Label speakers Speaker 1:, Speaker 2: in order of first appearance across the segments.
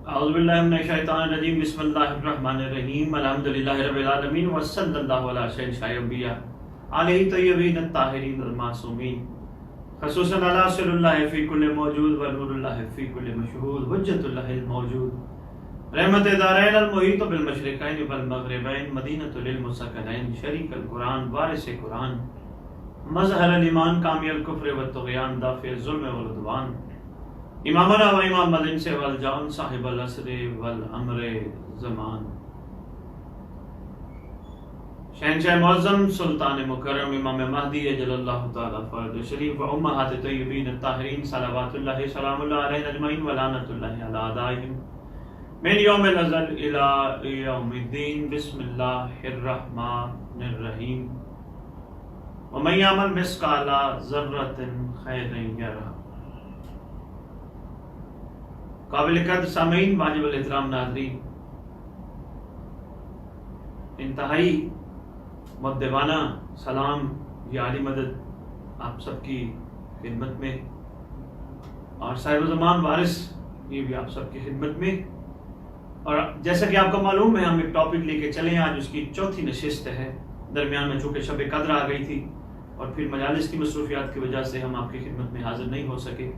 Speaker 1: اعوذ باللہ من الشیطان الرجیم بسم اللہ الرحمن الرحیم الحمدللہ رب العالمین وصلی اللہ علی سیدنا الانبیاء علیہ طیبین الطاہرین المعصومین خصوصاً علی سر اللہ فی کل موجود ونور اللہ فی کل مشہود حجت اللہ الموجود رحمت دارین المحیط بالمشرقین والمغربین مدینۃ للمسکنین شریک القرآن وارث قرآن مظہر الایمان کامی الکفر والطغیان دافع الظلم والعدوان امامنا و امام الانس والجان صاحب العصر والامر زمان شہنشاہ معظم سلطان مکرم امام مہدی اجل اللہ تعالی فرد شریف و امہات طیبین الطاہرین صلوات اللہ سلام اللہ علیہ اجمعین ولعنت اللہ علی اعدائہم من یوم الازل الی یوم الدین بسم اللہ الرحمن الرحیم ومن یعمل مثقال ذرۃ خیرا یرہ۔ قابل قدر سامعین، واجب الاحترام ناظرین، انتہائی مؤدبانہ سلام یا عالی مدد آپ سب کی خدمت میں، اور صاحب زمان وارث یہ بھی آپ سب کی خدمت میں۔ اور جیسا کہ آپ کو معلوم ہے ہم ایک ٹاپک لے کے چلے ہیں، آج اس کی چوتھی نشست ہے۔ درمیان میں چونکہ شب قدر آ گئی تھی اور پھر مجالس کی مصروفیات کی وجہ سے ہم آپ کی خدمت میں حاضر نہیں ہو سکے،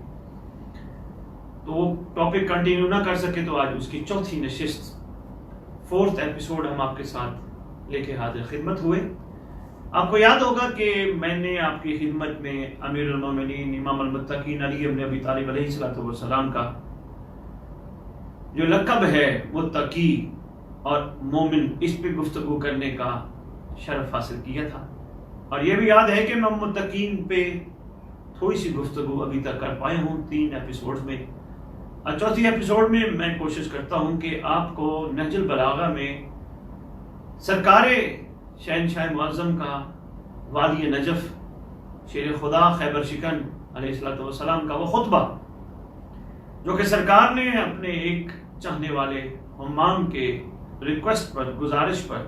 Speaker 1: تو وہ ٹاپک کنٹینیو نہ کر سکے، تو آج اس کی چوتھی نشست، فورتھ ایپیسوڈ ہم آپ کے ساتھ لے کے حاضر خدمت ہوئے۔ آپ کو یاد ہوگا کہ میں نے آپ کی خدمت میں امیر المومنین امام المتقین علی ابن ابی طالب علیہ السلام کا جو لقب ہے متقی اور مومن، اس پہ گفتگو کرنے کا شرف حاصل کیا تھا، اور یہ بھی یاد ہے کہ میں متقین پہ تھوڑی سی گفتگو ابھی تک کر پائے ہوں 3 ایپیسوڈ میں، اور چوتھی ایپیسوڈ میں میں کوشش کرتا ہوں کہ آپ کو نہج البلاغہ میں سرکار شہنشاہ معظم کا وادی نجف شیر خدا خیبر شکن علیہ السلام کا وہ خطبہ، جو کہ سرکار نے اپنے ایک چاہنے والے ہمام کے ریکویسٹ پر، گزارش پر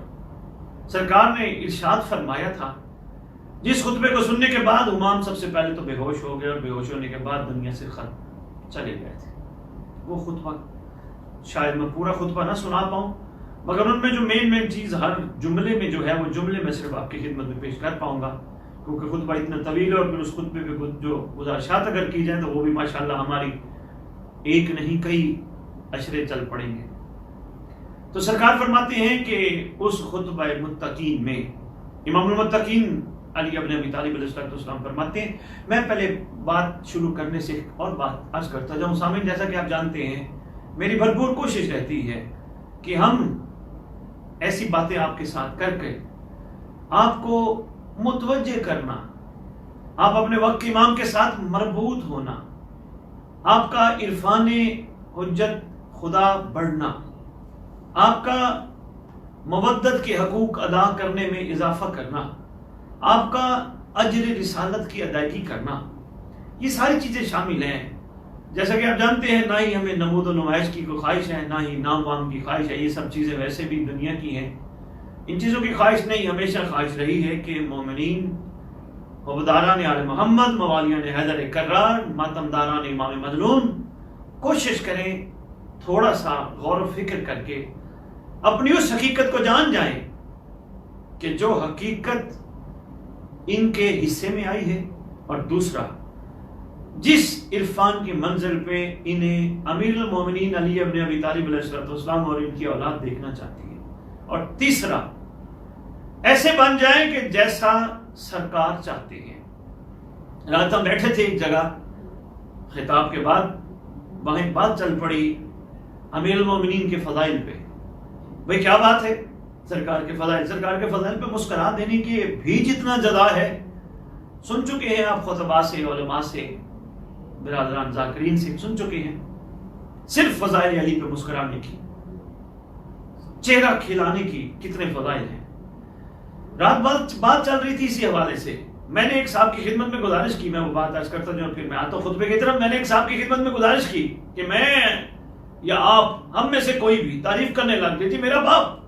Speaker 1: سرکار نے ارشاد فرمایا تھا، جس خطبے کو سننے کے بعد ہمام سب سے پہلے تو بے ہوش ہو گئے، اور بے ہوش ہونے کے بعد دنیا سے چلے گئے تھے۔ وہ خطبہ شاید میں پورا خطبہ نہ سنا پاؤں، مگر ان میں جو مین چیز ہر جملے میں جو ہے وہ جملے میں صرف آپ کی خدمت میں پیش کر پاؤں گا، کیونکہ خطبہ اتنا طویل ہے، اور پھر اس خطبے پہ جو گزارشات اگر کی جائیں تو وہ بھی ماشاءاللہ ہماری ایک نہیں کئی اشرے چل پڑیں گے۔ تو سرکار فرماتے ہیں کہ اس خطبہ متقین میں امام المتقین علی ابن ابی طالب علیہ السلام فرماتے ہیں، میں پہلے بات شروع کرنے سے اور بات عرض کرتا جاؤں۔ سامعین، جیسا کہ آپ جانتے ہیں میری بھرپور کوشش رہتی ہے کہ ہم ایسی باتیں آپ کے ساتھ کر کے آپ کو متوجہ کرنا، آپ اپنے وقت کے امام کے ساتھ مربوط ہونا، آپ کا عرفان حجت خدا بڑھنا، آپ کا مودت کے حقوق ادا کرنے میں اضافہ کرنا، آپ کا اجر رسالت کی ادائیگی کرنا، یہ ساری چیزیں شامل ہیں۔ جیسا کہ آپ جانتے ہیں نہ ہی ہمیں نمود و نمائش کی کوئی خواہش ہے، نہ ہی نام وام کی خواہش ہے، یہ سب چیزیں ویسے بھی دنیا کی ہیں، ان چیزوں کی خواہش نہیں، ہمیشہ خواہش رہی ہے کہ مومنین حبداران آل محمد موالیان حیدر کرار ماتمداران امام مظلوم کوشش کریں تھوڑا سا غور و فکر کر کے اپنی اس حقیقت کو جان جائیں کہ جو حقیقت ان کے حصے میں آئی ہے، اور دوسرا جس عرفان کی منزل پہ انہیں امیر المومنین علی ابن ابی طالب علیہ السلام اور ان کی اولاد دیکھنا چاہتی ہے، اور تیسرا ایسے بن جائیں کہ جیسا سرکار چاہتے ہیں۔ رات ہم بیٹھے تھے ایک جگہ، خطاب کے بعد وہیں بات چل پڑی امیر المومنین کے فضائل پہ۔ بھئی کیا بات ہے؟ سرکار کے فضائل پہ مسکرا دینے کی بھی جتنا جزا ہے، سن چکے ہیں آپ خطباء سے، علماء سے، برادران ذاکرین سے سن چکے ہیں، صرف فضائل علی پہ مسکرانے کی، چہرہ کھلانے کی کتنے فضائل ہیں۔ رات بات چل رہی تھی اسی حوالے سے، میں نے ایک صاحب کی خدمت میں گزارش کی، میں وہ بات عرض کرتا جاؤں پھر میں آتا ہوں خطبے کی طرف۔ میں نے ایک صاحب کی خدمت میں گزارش کی کہ میں یا آپ ہم میں سے کوئی بھی تعریف کرنے لگ گئی تھی، میرا باپ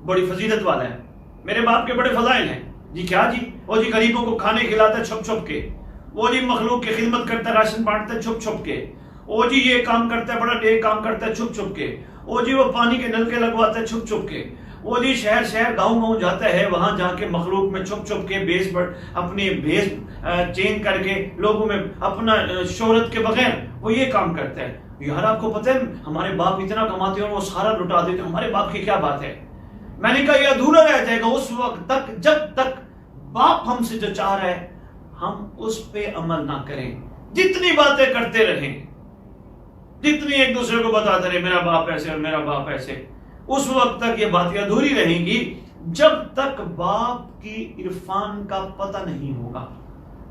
Speaker 1: بڑی فضیلت والا ہے، میرے باپ کے بڑے فضائل ہیں۔ جی کیا جی؟ وہ جی غریبوں کو کھانے کھلاتا ہے چھپ چھپ کے، وہ جی مخلوق کی خدمت کرتا ہے، راشن بانٹتا ہے چھپ چھپ کے، او جی یہ کام کرتا ہے، بڑا نیک کام کرتا ہے چھپ چھپ کے، او جی وہ پانی کے نل کے لگواتا ہے چھپ چھپ کے، وہ جی شہر شہر گاؤں گاؤں جاتا ہے، وہاں جا کے مخلوق میں چھپ چھپ کے بیس پر اپنی بیس چینج کر کے لوگوں میں اپنا شہرت کے بغیر وہ یہ کام کرتا ہے۔ یار آپ کو پتہ ہے ہمارے باپ اتنا کماتے ہیں اور وہ سارا لٹا دیتے ہیں، ہمارے باپ کی کیا بات ہے؟ میں نے کہا یہ ادھورا رہ جائے گا اس وقت تک جب تک باپ ہم سے جو چاہ رہا ہے ہم اس پہ عمل نہ کریں۔ جتنی باتیں کرتے رہیں، جتنی ایک دوسرے کو بتاتے رہے میرا باپ ایسے اور میرا باپ ایسے، اس وقت تک یہ باتیں ادھوری رہیں گی جب تک باپ کی عرفان کا پتہ نہیں ہوگا،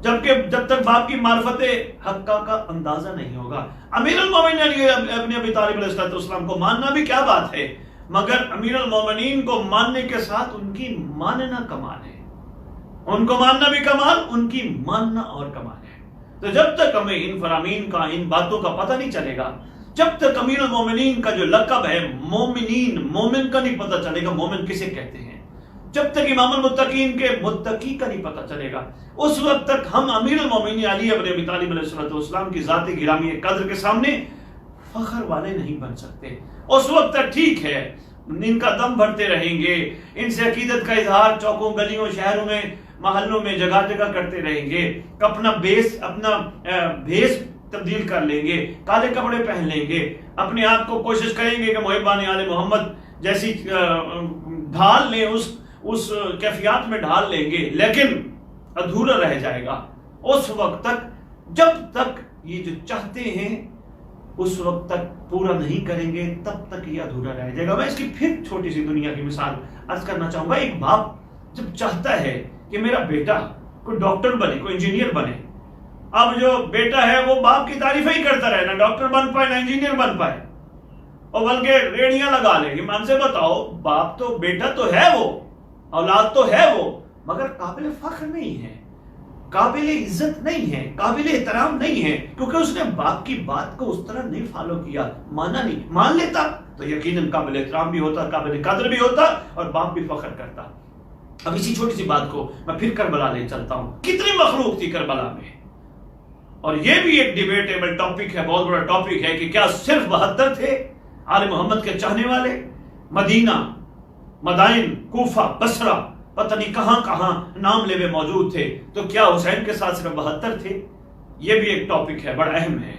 Speaker 1: جب تک باپ کی معرفت حقہ کا اندازہ نہیں ہوگا۔ امیر المومنین علی ابن ابی طالب علیہ السلام کو ماننا بھی کیا بات ہے، مگر امیر المومنین کو ماننے کے ساتھ ان کی ماننا کمال ہے، ان کو ماننا بھی کمال، ان کی ماننا اور کمال ہے۔ تو جب تک ہمیں ان فرامین کا، ان باتوں کا پتہ نہیں چلے گا، جب تک امیر المومنین کا جو لقب ہے مومنین، مومن کا نہیں پتہ چلے گا مومن کسے کہتے ہیں، جب تک امام المتقین کے متقی کا نہیں پتہ چلے گا، اس وقت تک ہم امیر المومنین علی ابن ابی طالب علیہ السلام کی ذات گرامی قدر کے سامنے فخر والے نہیں بن سکتے۔ اس وقت تک ٹھیک ہے ان کا دم بھرتے رہیں گے، ان سے عقیدت کا اظہار چوکوں گلیوں شہروں میں محلوں میں جگہ جگہ کرتے رہیں گے، اپنا بھیس تبدیل کر لیں گے، کالے کپڑے پہن لیں گے، اپنے آپ کو کوشش کریں گے کہ محبان آل محمد جیسی ڈھال لیں، اس کیفیات میں ڈھال لیں گے، لیکن ادھورا رہ جائے گا اس وقت تک جب تک یہ جو چاہتے ہیں اس وقت تک پورا نہیں کریں گے، تب تک یہ ادھورا رہ جائے گا۔ میں اس کی پھر چھوٹی سی دنیا کی مثال عرض کرنا چاہوں گا۔ ایک باپ جب چاہتا ہے کہ میرا بیٹا کوئی ڈاکٹر بنے، کوئی انجینئر بنے، اب جو بیٹا ہے وہ باپ کی تعریف ہی کرتا رہے، نہ ڈاکٹر بن پائے نہ انجینئر بن پائے، اور بلکہ ریڑیاں لگا لے۔ ایمان سے بتاؤ، باپ تو، بیٹا تو ہے وہ، اولاد تو ہے وہ، مگر قابل فخر نہیں ہے، قابل عزت نہیں ہے، قابل احترام نہیں ہے، کیونکہ اس نے باپ کی بات کو اس طرح نہیں فالو کیا، مانا نہیں۔ مان لیتا تو یقیناً قابل احترام بھی ہوتا، قابل قدر بھی ہوتا، اور باپ بھی فخر کرتا۔ اب اسی چھوٹی سی بات کو میں پھر کربلا لے چلتا ہوں۔ کتنی مخلوق تھی کربلا میں، اور یہ بھی ایک ڈیبیٹیبل ٹاپک ہے، بہت بڑا ٹاپک ہے کہ کیا صرف 72 تھے آل محمد کے چاہنے والے؟ مدینہ، مدائن، کوفہ، بصرہ، پتہ نہیں کہاں کہاں نام لیوے موجود تھے، تو کیا حسین کے ساتھ صرف 72 تھے؟ یہ بھی ایک ٹاپک ہے، بڑا اہم ہے۔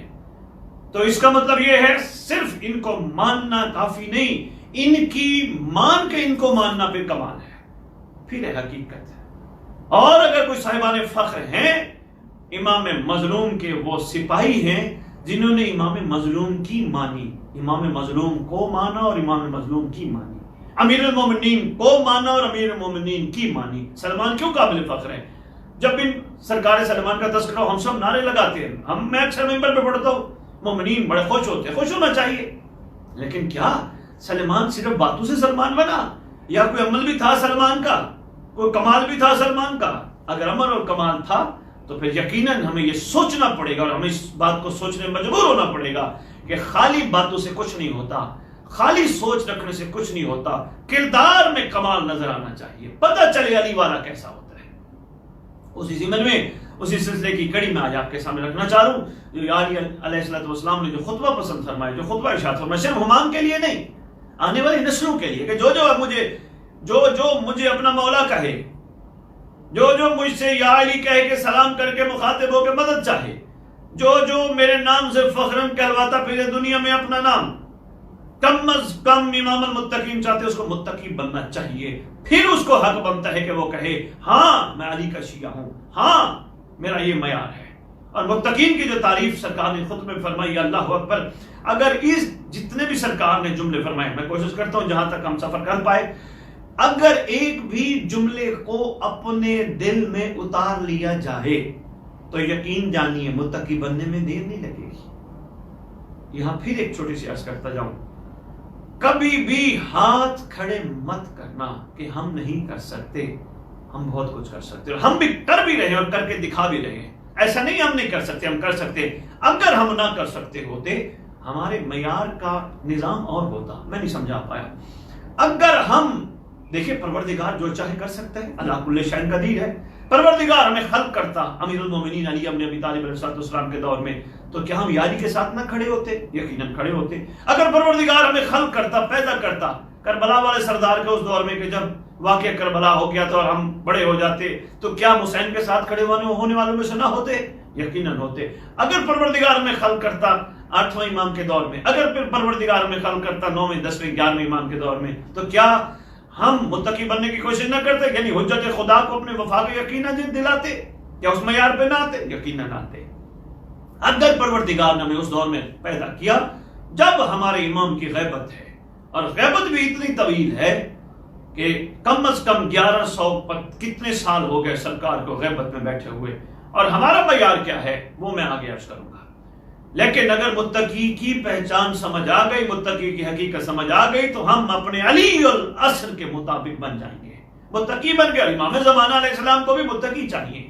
Speaker 1: تو اس کا مطلب یہ ہے صرف ان کو ماننا کافی نہیں، ان کی مان کے ان کو ماننا پھر کمال ہے، پھر حقیقت ہے۔ اور اگر کوئی صاحبان فخر ہیں، امام مظلوم کے وہ سپاہی ہیں جنہوں نے امام مظلوم کی مانی، امام مظلوم کو مانا اور امام مظلوم کی مانی، امیر المومنین کو مانا اور امیر المومنین کی مانی۔ سلمان کیوں قابل فخر ہے؟ جب بھی سرکار سلمان کا تذکرہ ہو، ہم سب نعرے لگاتے ہیں، میں اکثر ممبر پہ پڑھتا ہوں، مومنین بڑے خوش ہوتے ہیں، خوش ہونا چاہیے، لیکن کیا سلمان صرف باتوں سے سلمان بنا، یا کوئی عمل بھی تھا سلمان کا، کوئی کمال بھی تھا سلمان کا؟ اگر عمل اور کمال تھا تو پھر یقیناً ہمیں یہ سوچنا پڑے گا، اور ہمیں اس بات کو سوچنے میں مجبور ہونا پڑے گا کہ خالی باتوں سے کچھ نہیں ہوتا، خالی سوچ رکھنے سے کچھ نہیں ہوتا، کردار میں کمال نظر آنا چاہیے، پتہ چلے علی والا کیسا ہوتا ہے۔ اسی ضمن میں اسی سلسلے کی کڑی میں آج آپ کے سامنے رکھنا چاہ رہا ہوں، جو علی علیہ السلام نے جو خطبہ پسند فرمائے، جو خطبہ ارشاد فرمائے، صرف ہمام کے لیے نہیں، آنے والی نسلوں کے لیے، کہ جو مجھے اپنا مولا کہے، جو مجھ سے یا علی کہے کے سلام کر کے مخاطب ہو کے مدد چاہے، جو میرے نام سے فخرن کہلواتا پھرے دنیا میں اپنا نام، کم از کم امام المتقین چاہتے اس کو متقی بننا چاہیے، پھر اس کو حق بنتا ہے کہ وہ کہے ہاں میں علی کا شیعہ ہوں، ہاں میرا یہ معیار ہے۔ اور متقین کی جو تعریف سرکار نے خطبے میں فرمائی، اللہ اکبر، اگر اس جتنے بھی سرکار نے جملے فرمائے، میں کوشش کرتا ہوں جہاں تک ہم سفر کر پائے، اگر ایک بھی جملے کو اپنے دل میں اتار لیا جائے تو یقین جانیے متقی بننے میں دیر نہیں لگے گی۔ یہاں پھر ایک چھوٹی سی عرض کرتا جاؤں، کبھی بھی ہاتھ کھڑے مت کرنا کہ ہم نہیں کر سکتے، ہم بہت کچھ کر سکتے، اور ہم بھی کر بھی رہے ہیں اور کر کے دکھا بھی رہے ہیں۔ ایسا نہیں ہم نہیں کر سکتے، ہم کر سکتے۔ اگر ہم نہ کر سکتے ہوتے، ہمارے معیار کا نظام اور ہوتا۔ میں نہیں سمجھا پایا۔ اگر ہم دیکھیں، پروردگار جو چاہے کر سکتا ہے، اللہ کل شیء قدیر ہے۔ پروردگار ہمیں خلق کرتا امیر المومنین علی ابن ابی طالب علیہ السلام کے دور میں تو کیا ہم یاری کے ساتھ نہ کھڑے ہوتے؟ یقیناً کھڑے ہوتے۔ اگر پروردگار ہمیں خلق کرتا، پیدا کرتا کربلا والے سردار کے اس دور میں کہ جب واقعہ کربلا ہو گیا تو اور ہم بڑے ہو جاتے، تو کیا ہم حسین کے ساتھ کھڑے ہونے والوں میں سے نہ ہوتے؟ یقیناً ہوتے۔ اگر پروردگار ہمیں خلق کرتا 8واں امام کے دور میں، اگر پھر پروردگار ہمیں خلق کرتا 9ویں 10ویں 11ویں امام کے دور میں، تو کیا ہم متقی بننے کی کوشش نہ کرتے؟ یعنی حجت خدا کو اپنے وفا کا یقین نہ دلاتے؟ کیا اس معیار پہ نہ آتے؟ یقیناً آتے۔ اگر پروردگار نے ہمیں اس دور میں پیدا کیا جب ہمارے امام کی غیبت ہے، اور غیبت بھی اتنی طویل ہے کہ کم از کم 1100 کتنے سال ہو گئے سرکار کو غیبت میں بیٹھے ہوئے، اور ہمارا معیار کیا ہے وہ میں آگے عرض کروں گا۔ لیکن اگر متقی کی پہچان سمجھ آ گئی، متقی کی حقیقت سمجھ آ گئی، تو ہم اپنے علی العصر کے مطابق بن جائیں گے، متقی بن گئے۔ امام زمانہ علیہ السلام کو بھی متقی چاہیے،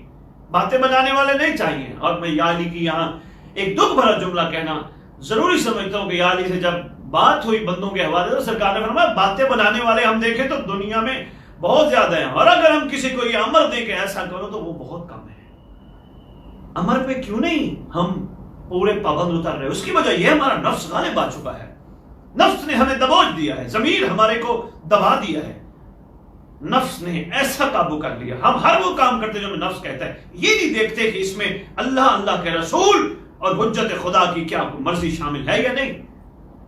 Speaker 1: باتیں بنانے والے نہیں چاہیے۔ اور میں یا علی کی یہاں ایک دکھ بھرا جملہ کہنا ضروری سمجھتا ہوں کہ یا علی سے جب بات ہوئی بندوں کے حوالے سے، سرکار نے فرمایا باتیں بنانے والے ہم دیکھیں تو دنیا میں بہت زیادہ ہیں، اور اگر ہم کسی کو یہ امر دیں کہ ایسا کرو تو وہ بہت کم ہے۔ امر پہ کیوں نہیں ہم پورے پابند اتر رہے؟ اس کی وجہ یہ ہمارا نفس غالب آ چکا ہے، نفس نے ہمیں دبوچ دیا ہے، ضمیر ہمارے کو دبا دیا ہے، نفس نے ایسا قابو کر لیا۔ ہم ہر وہ کام کرتے جو ہمیں نفس کہتا ہے، یہ نہیں دیکھتے کہ اس میں اللہ، اللہ کے رسول اور حجت خدا کی کیا مرضی شامل ہے یا نہیں۔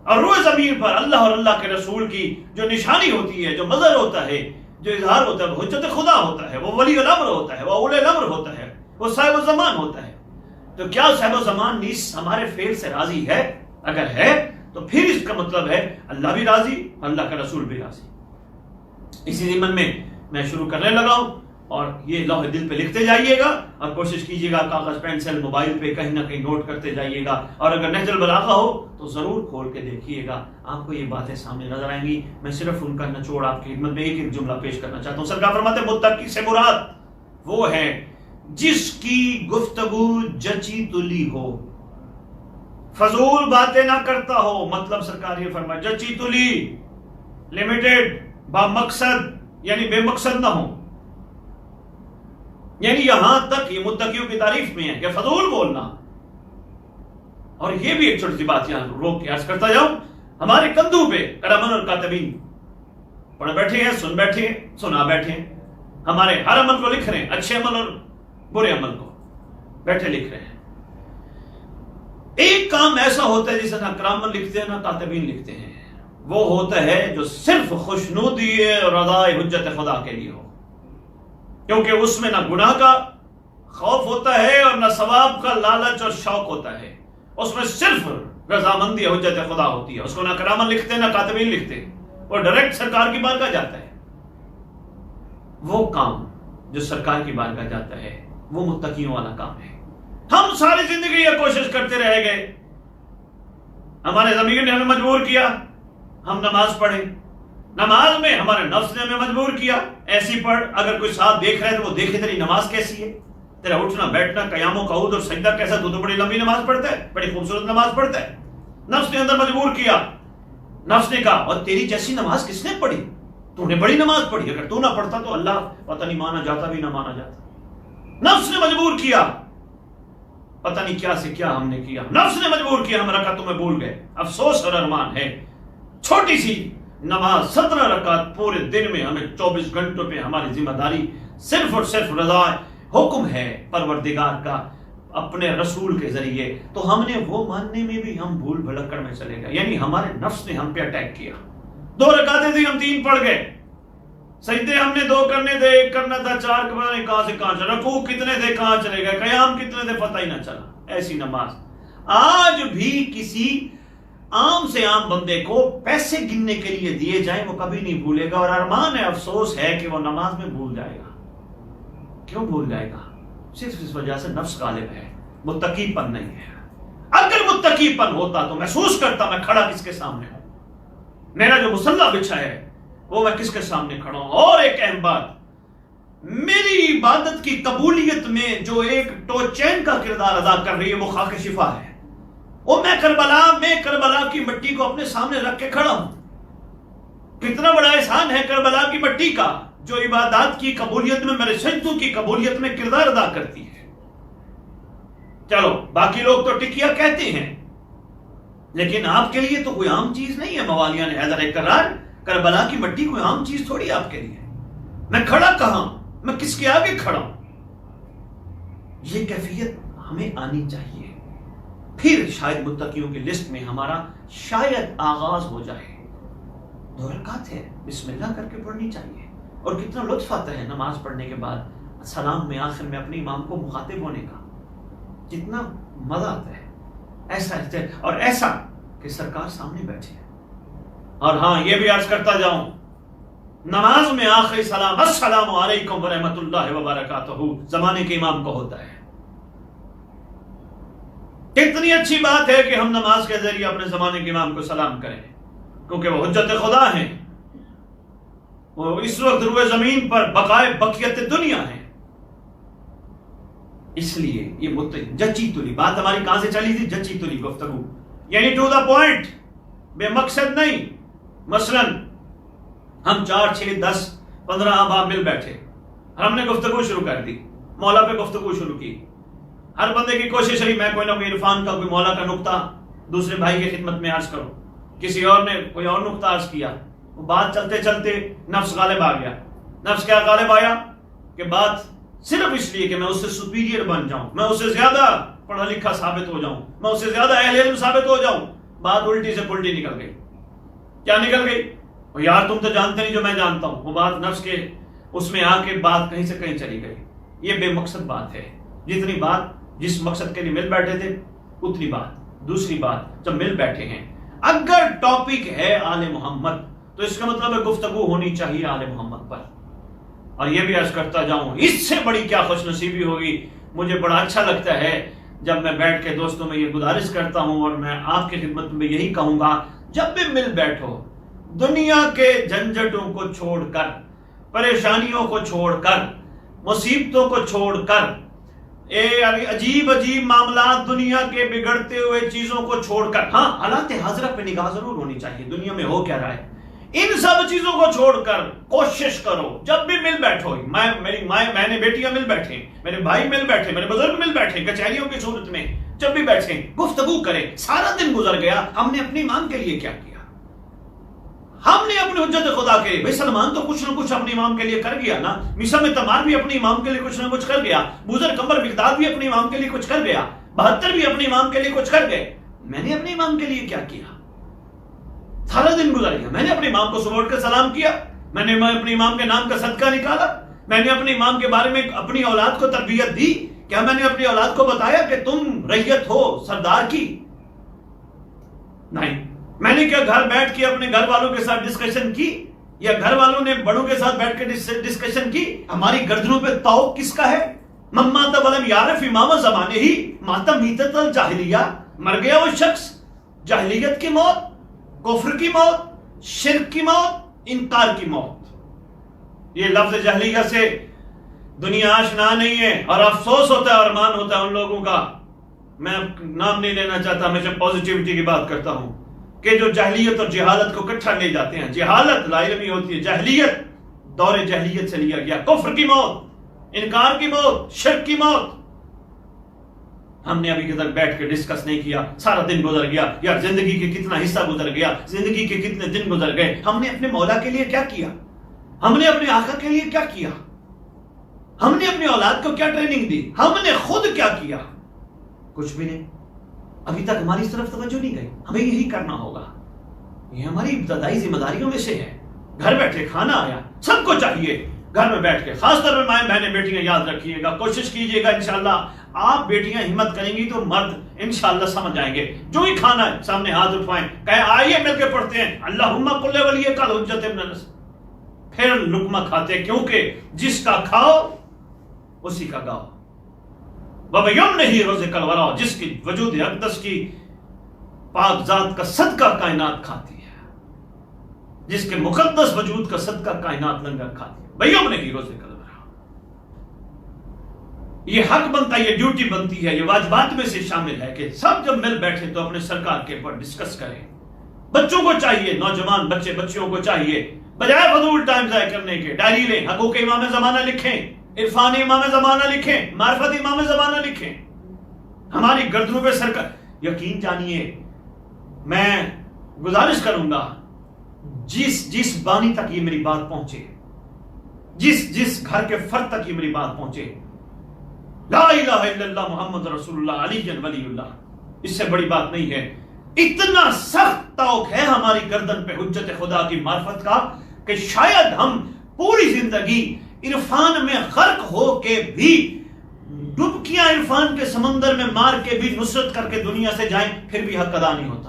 Speaker 1: اور روح ضمیر پر اللہ اور اللہ کے رسول کی جو نشانی ہوتی ہے، جو مظہر ہوتا ہے، جو اظہار ہوتا ہے، وہ حجت خدا ہوتا ہے، وہ ولی الامر ہوتا ہے، وہ اولی الامر ہوتا ہے، وہ صاحب الزمان ہوتا ہے۔ تو کیا صاحب الزمان نیز ہمارے فعل سے راضی ہے؟ اگر ہے تو پھر اس کا مطلب ہے اللہ بھی راضی، اللہ کا رسول بھی راضی۔ اسی ضمن میں شروع کرنے لگا ہوں، اور یہ لوح دل پہ لکھتے جائیے گا، اور کوشش کیجیے گا کاغذ پینسل موبائل پہ کہیں نہ کہیں نوٹ کرتے جائیے گا، اور اگر نہج البلاغہ ہو تو ضرور کھول کے دیکھیے گا، آپ کو یہ باتیں سامنے نظر آئیں گی۔ میں صرف ان کا نچوڑ آپ کی خدمت میں ایک جملہ پیش کرنا چاہتا ہوں۔ سرکار فرماتے ہیں متقی سے مراد وہ ہے جس کی گفتگو جچی تلی ہو، فضول باتیں نہ کرتا ہو۔ مطلب سرکار یہ فرمائے جچی تلی، لمیٹڈ، با مقصد، یعنی بے مقصد نہ ہو۔ یعنی یہاں تک یہ متقیوں کی تعریف میں ہے کہ فضول بولنا۔ اور یہ بھی ایک چھوٹی سی بات یہاں روک کے عرض کرتا جاؤں، ہمارے کندھوں پہ کرامن اور کاتبین پڑھ بیٹھے ہیں، سن بیٹھے ہیں، سنا بیٹھے ہیں، ہمارے ہر عمل کو لکھ رہے ہیں، اچھے عمل اور برے عمل کو بیٹھے لکھ رہے ہیں۔ ایک کام ایسا ہوتا ہے جسے نہ کرامن لکھتے ہیں نہ کاتبین لکھتے ہیں، وہ ہوتا ہے جو صرف خوشنودی اور رضا حجت خدا کے لیے ہو، کیونکہ اس میں نہ گناہ کا خوف ہوتا ہے اور نہ ثواب کا لالچ اور شوق ہوتا ہے، اس میں صرف رضامندی حجت خدا ہوتی ہے۔ اس کو نہ کرامن لکھتے نہ کاتبین لکھتے، وہ ڈائریکٹ سرکار کی بارگاہ جاتا ہے۔ وہ کام جو سرکار کی بارگاہ جاتا ہے وہ متقیوں والا کام ہے۔ ہم ساری زندگی یہ کوشش کرتے رہ گئے، ہمارے ضمیر نے ہمیں مجبور کیا ہم نماز پڑھیں، نماز میں ہمارے نفس نے ہمیں مجبور کیا ایسی پڑھ، اگر کوئی ساتھ دیکھ رہا ہے تو وہ دیکھے تیری نماز کیسی ہے، تیرا اٹھنا بیٹھنا، قیام و قعود اور سجدہ کیسا، تو بڑی لمبی نماز پڑھتا ہے، بڑی خوبصورت نماز پڑھتا ہے۔ نفس نے اندر مجبور کیا، نفس نے کہا اور تیری جیسی نماز کس نے پڑھی، تو نے بڑی نماز پڑھی، اگر تو نہ پڑھتا تو اللہ پتہ نہیں مانا جاتا بھی نہ مانا جاتا۔ نفس نے مجبور کیا، پتہ نہیں کیا سے کیا ہم نے کیا، نفس نے مجبور کیا، ہم رکعتوں میں بھول گئے۔ افسوس اور ارمان ہے چھوٹی سی نماز 17 رکعت پورے دن میں، ہمیں 24 گھنٹوں پہ ہماری ذمہ داری صرف اور صرف رضا حکم ہے پروردگار کا اپنے رسول کے ذریعے، تو ہم نے وہ ماننے میں بھی ہم بھول بھڑکڑ میں چلے گئے، یعنی ہمارے نفس نے ہم پہ اٹیک کیا۔ 2 رکعتیں تھی ہم 3 پڑھ گئے، سجدے ہم نے 2 کرنے تھے، 1 کرنا تھا، 4 کے پتہ نہیں کہاں سے کہاں چلا، رکوع کتنے تھے کہاں چلے گئے، قیام کتنے تھے پتہ ہی نہ چلا۔ ایسی نماز آج بھی کسی عام سے عام بندے کو پیسے گننے کے لیے دیے جائیں وہ کبھی نہیں بھولے گا، اور ارمان ہے، افسوس ہے کہ وہ نماز میں بھول جائے گا۔ کیوں بھول جائے گا؟ صرف اس وجہ سے نفس غالب ہے، متقی پن نہیں ہے۔ اگر متقی پن ہوتا تو محسوس کرتا میں کھڑا کس کے سامنے ہوں، میرا جو مصلی بچھا ہے وہ میں کس کے سامنے کھڑا ہوں۔ اور ایک اہم بات، میری عبادت کی قبولیت میں جو ایک ٹوچین کا کردار ادا کر رہی ہے وہ خاک شفا ہے۔ وہ میں کربلا کی مٹی کو اپنے سامنے رکھ کے کھڑا ہوں۔ کتنا بڑا احسان ہے کربلا کی مٹی کا جو عبادات کی قبولیت میں، میرے سجدوں کی قبولیت میں کردار ادا کرتی ہے۔ چلو باقی لوگ تو ٹکیا کہتے ہیں، لیکن آپ کے لیے تو کوئی عام چیز نہیں ہے موالیان حیدر اقرار، کربلا کی مٹی کوئی عام چیز تھوڑی آپ کے لیے۔ میں کھڑا کہاں، میں کس کے آگے کھڑا ہوں؟ یہ کیفیت ہمیں آنی چاہیے، پھر شاید متقیوں کی لسٹ میں ہمارا شاید آغاز ہو جائے۔ 2 رکعت ہے، بسم اللہ کر کے پڑھنی چاہیے، اور کتنا لطف آتا ہے نماز پڑھنے کے بعد سلام میں آخر میں اپنے امام کو مخاطب ہونے کا، کتنا مزہ آتا ہے ایسا، اور ایسا کہ سرکار سامنے بیٹھے ہیں۔ اور ہاں یہ بھی عرض کرتا جاؤں، نماز میں آخری سلام السلام علیکم ورحمۃ اللہ وبرکاتہ زمانے کے امام کو ہوتا ہے۔ کتنی اچھی بات ہے کہ ہم نماز کے ذریعے اپنے زمانے کے امام کو سلام کریں، کیونکہ وہ حجت خدا ہیں، وہ اس وقت روئے زمین پر بقائے بقیت دنیا ہیں۔ اس لیے یہ جچی تلی بات ہماری کہاں سے چلی تھی، جچی تلی گفتگو، یعنی ٹو دا پوائنٹ، بے مقصد نہیں۔ مثلا ہم 4 6 10 15 احباب مل بیٹھے، ہم نے گفتگو شروع کر دی، مولا پہ گفتگو شروع کی، ہر بندے کی کوشش رہی میں کوئی نہ کوئی عرفان کا، کوئی مولا کا نقطہ دوسرے بھائی کی خدمت میں عرض کروں، کسی اور نے کوئی اور نقطہ عرض کیا، وہ بات چلتے چلتے نفس غالب آ گیا۔ نفس کیا غالب آیا کہ بات صرف اس لیے کہ میں اس سے سپیریئر بن جاؤں، میں اس سے زیادہ پڑھا لکھا ثابت ہو جاؤں، میں اس سے زیادہ اہل علم ثابت ہو جاؤں، بات الٹی سے پلٹی نکل گئی۔ کیا نکل گئی؟ یار تم تو جانتے نہیں جو میں جانتا ہوں، وہ بات نفس کے اس میں آ کے بات کہیں سے کہیں چلی گئی۔ یہ بے مقصد بات ہے، جتنی بات جس مقصد کے لیے مل بیٹھے تھے اتنی بات۔ دوسری بات، جب مل بیٹھے ہیں اگر ٹاپک ہے آل محمد تو اس کا مطلب ہے گفتگو ہونی چاہیے آل محمد پر۔ اور یہ بھی عرض کرتا جاؤں، اس سے بڑی کیا خوش نصیبی ہوگی، مجھے بڑا اچھا لگتا ہے جب میں بیٹھ کے دوستوں میں یہ گزارش کرتا ہوں، اور میں آپ کی خدمت میں یہی کہوں گا، جب بھی مل بیٹھو دنیا کے جھنجھٹوں کو چھوڑ کر، پریشانیوں کو چھوڑ کر، مصیبتوں کو چھوڑ کر، عجیب عجیب معاملات دنیا کے بگڑتے ہوئے چیزوں کو چھوڑ کر، ہاں حالات حاضرہ پہ نگاہ ضرور ہونی چاہیے، دنیا میں ہو کیا رہا ہے، ان سب چیزوں کو چھوڑ کر کوشش کرو جب بھی مل بیٹھو، میری ماں بہنیں بیٹیاں مل بیٹھے، میرے بھائی مل بیٹھے، میرے بزرگ مل بیٹھے، کچہریوں کی صورت میں جب بھی بیٹھے گفتگو کریں۔ سارا دن گزر گیا، ہم نے اپنی امام کے لیے کیا کیا؟ ہم نے اپنی حجت خدا کے لیے، بھائی سلمان تو کچھ نہ کچھ اپنے امام کے لیے کر گیا نا، میثم تمار بھی اپنے امام کے لیے کچھ نہ کچھ کر گیا، بوذر کمبر مقداد بھی اپنے امام کے لیے کچھ کر گیا، 72 بھی اپنے امام کے لیے کچھ کر گئے۔ میں نے اپنے امام کے لیے کیا کیا؟ سارا دن گزر گیا، میں نے اپنے امام کو صبح اٹھ کر سلام کیا، میں نے اپنے امام کے نام کا صدقہ نکالا، میں نے اپنے امام کے بارے میں اپنی اولاد کو تربیت دی، کیا میں نے اپنی اولاد کو بتایا کہ تم رعیت ہو سردار کی؟ نہیں۔ میں نے کیا گھر بیٹھ کے اپنے گھر والوں کے ساتھ ڈسکشن کی، یا گھر والوں نے بڑوں کے ساتھ بیٹھ کے ڈسکشن کی؟ ہماری گردنوں پہ طوق کس کا ہے؟ ممات ولم یعرف امام زمانے ہی ماتم میتت الجاہلیہ، مر گیا وہ شخص، جاہلیت کی موت، کفر کی موت، شرک کی موت، انکار کی موت۔ یہ لفظ جاہلیہ سے دنیا آشنا نہیں ہے، اور افسوس ہوتا ہے، ارمان ہوتا ہے ان لوگوں کا، میں نام نہیں لینا چاہتا، ہمیشہ پازیٹیوٹی کی بات کرتا ہوں، کہ جو جاہلیت اور جہالت کو اکٹھا لے جاتے ہیں۔ جہالت لا علمی ہوتی ہے، جاہلیت دور جاہلیت سے لیا گیا، کفر کی موت، انکار کی موت، شرک کی موت۔ ہم نے ابھی تک بیٹھ کے ڈسکس نہیں کیا، سارا دن گزر گیا، یا زندگی کے کتنا حصہ گزر گیا، زندگی کے کتنے دن گزر گئے، ہم نے اپنے مولا کے لیے کیا کیا؟ ہم نے اپنے آقا کے لیے کیا کیا؟ ہم نے اپنی اولاد کو کیا ٹریننگ دی؟ ہم نے خود کیا کیا؟ کچھ بھی نہیں۔ ابھی تک ہماری اس طرف توجہ نہیں گئی، ہمیں یہی کرنا ہوگا، یہ ہماری ابتدائی ذمہ داریوں میں سے ہے۔ گھر بیٹھے کھانا آیا، سب کو چاہیے گھر میں بیٹھ کے، خاص طور پہ مائیں بہنیں بیٹیاں یاد رکھیے گا، کوشش کیجیے گا، انشاءاللہ آپ بیٹیاں ہمت کریں گی تو مرد انشاءاللہ سمجھ آئیں گے، جو ہی کھانا ہے سامنے ہاتھ اٹھوائیں، کہیں آئیے مل کے پڑھتے ہیں اللہم کل ولی کل حجت ابن نصر، پھر لقمہ کھاتے ہیں، کیونکہ جس کا کھاؤ اسی کا گاؤ، وَبِيَمْنِهِ رُزِقَ الْوَرَىٰ، جس کی وجود اقدس کی پاک ذات کا صدقہ کائنات کھاتی ہے، جس کے مقدس وجود کا صدقہ کائنات لنگر کھاتی ہے، وَبِيَمْنِهِ رُزِقَ الْوَرَىٰ۔ یہ حق بنتا ہے، یہ ڈیوٹی بنتی ہے، یہ واجبات میں سے شامل ہے کہ سب جب مل بیٹھے تو اپنے سرکار کے اوپر ڈسکس کریں۔ بچوں کو چاہیے، نوجوان بچیوں کو چاہیے، بجائے فضول ٹائم ضائع کرنے کے ڈائری لیں، حقوق امام زمانہ لکھیں، عرفان امام زمانہ لکھیں، معرفت امام زمانہ لکھیں، ہماری گردنوں پہ سر یقین جانیے، میں گزارش کروں گا جس بانی تک یہ میری بات پہنچے، جس گھر کے فرد تک یہ میری بات پہنچے، لا الہ الا اللہ محمد رسول اللہ علی ولی اللہ، اس سے بڑی بات نہیں ہے۔ اتنا سخت توق ہے ہماری گردن پہ حجت خدا کی معرفت کا کہ شاید ہم پوری زندگی عرفان میں غرق ہو کے بھی، ڈبکیاں عرفان کے سمندر میں مار کے بھی نصرت کر کے دنیا سے جائیں، پھر بھی حق ادا نہیں ہوتا۔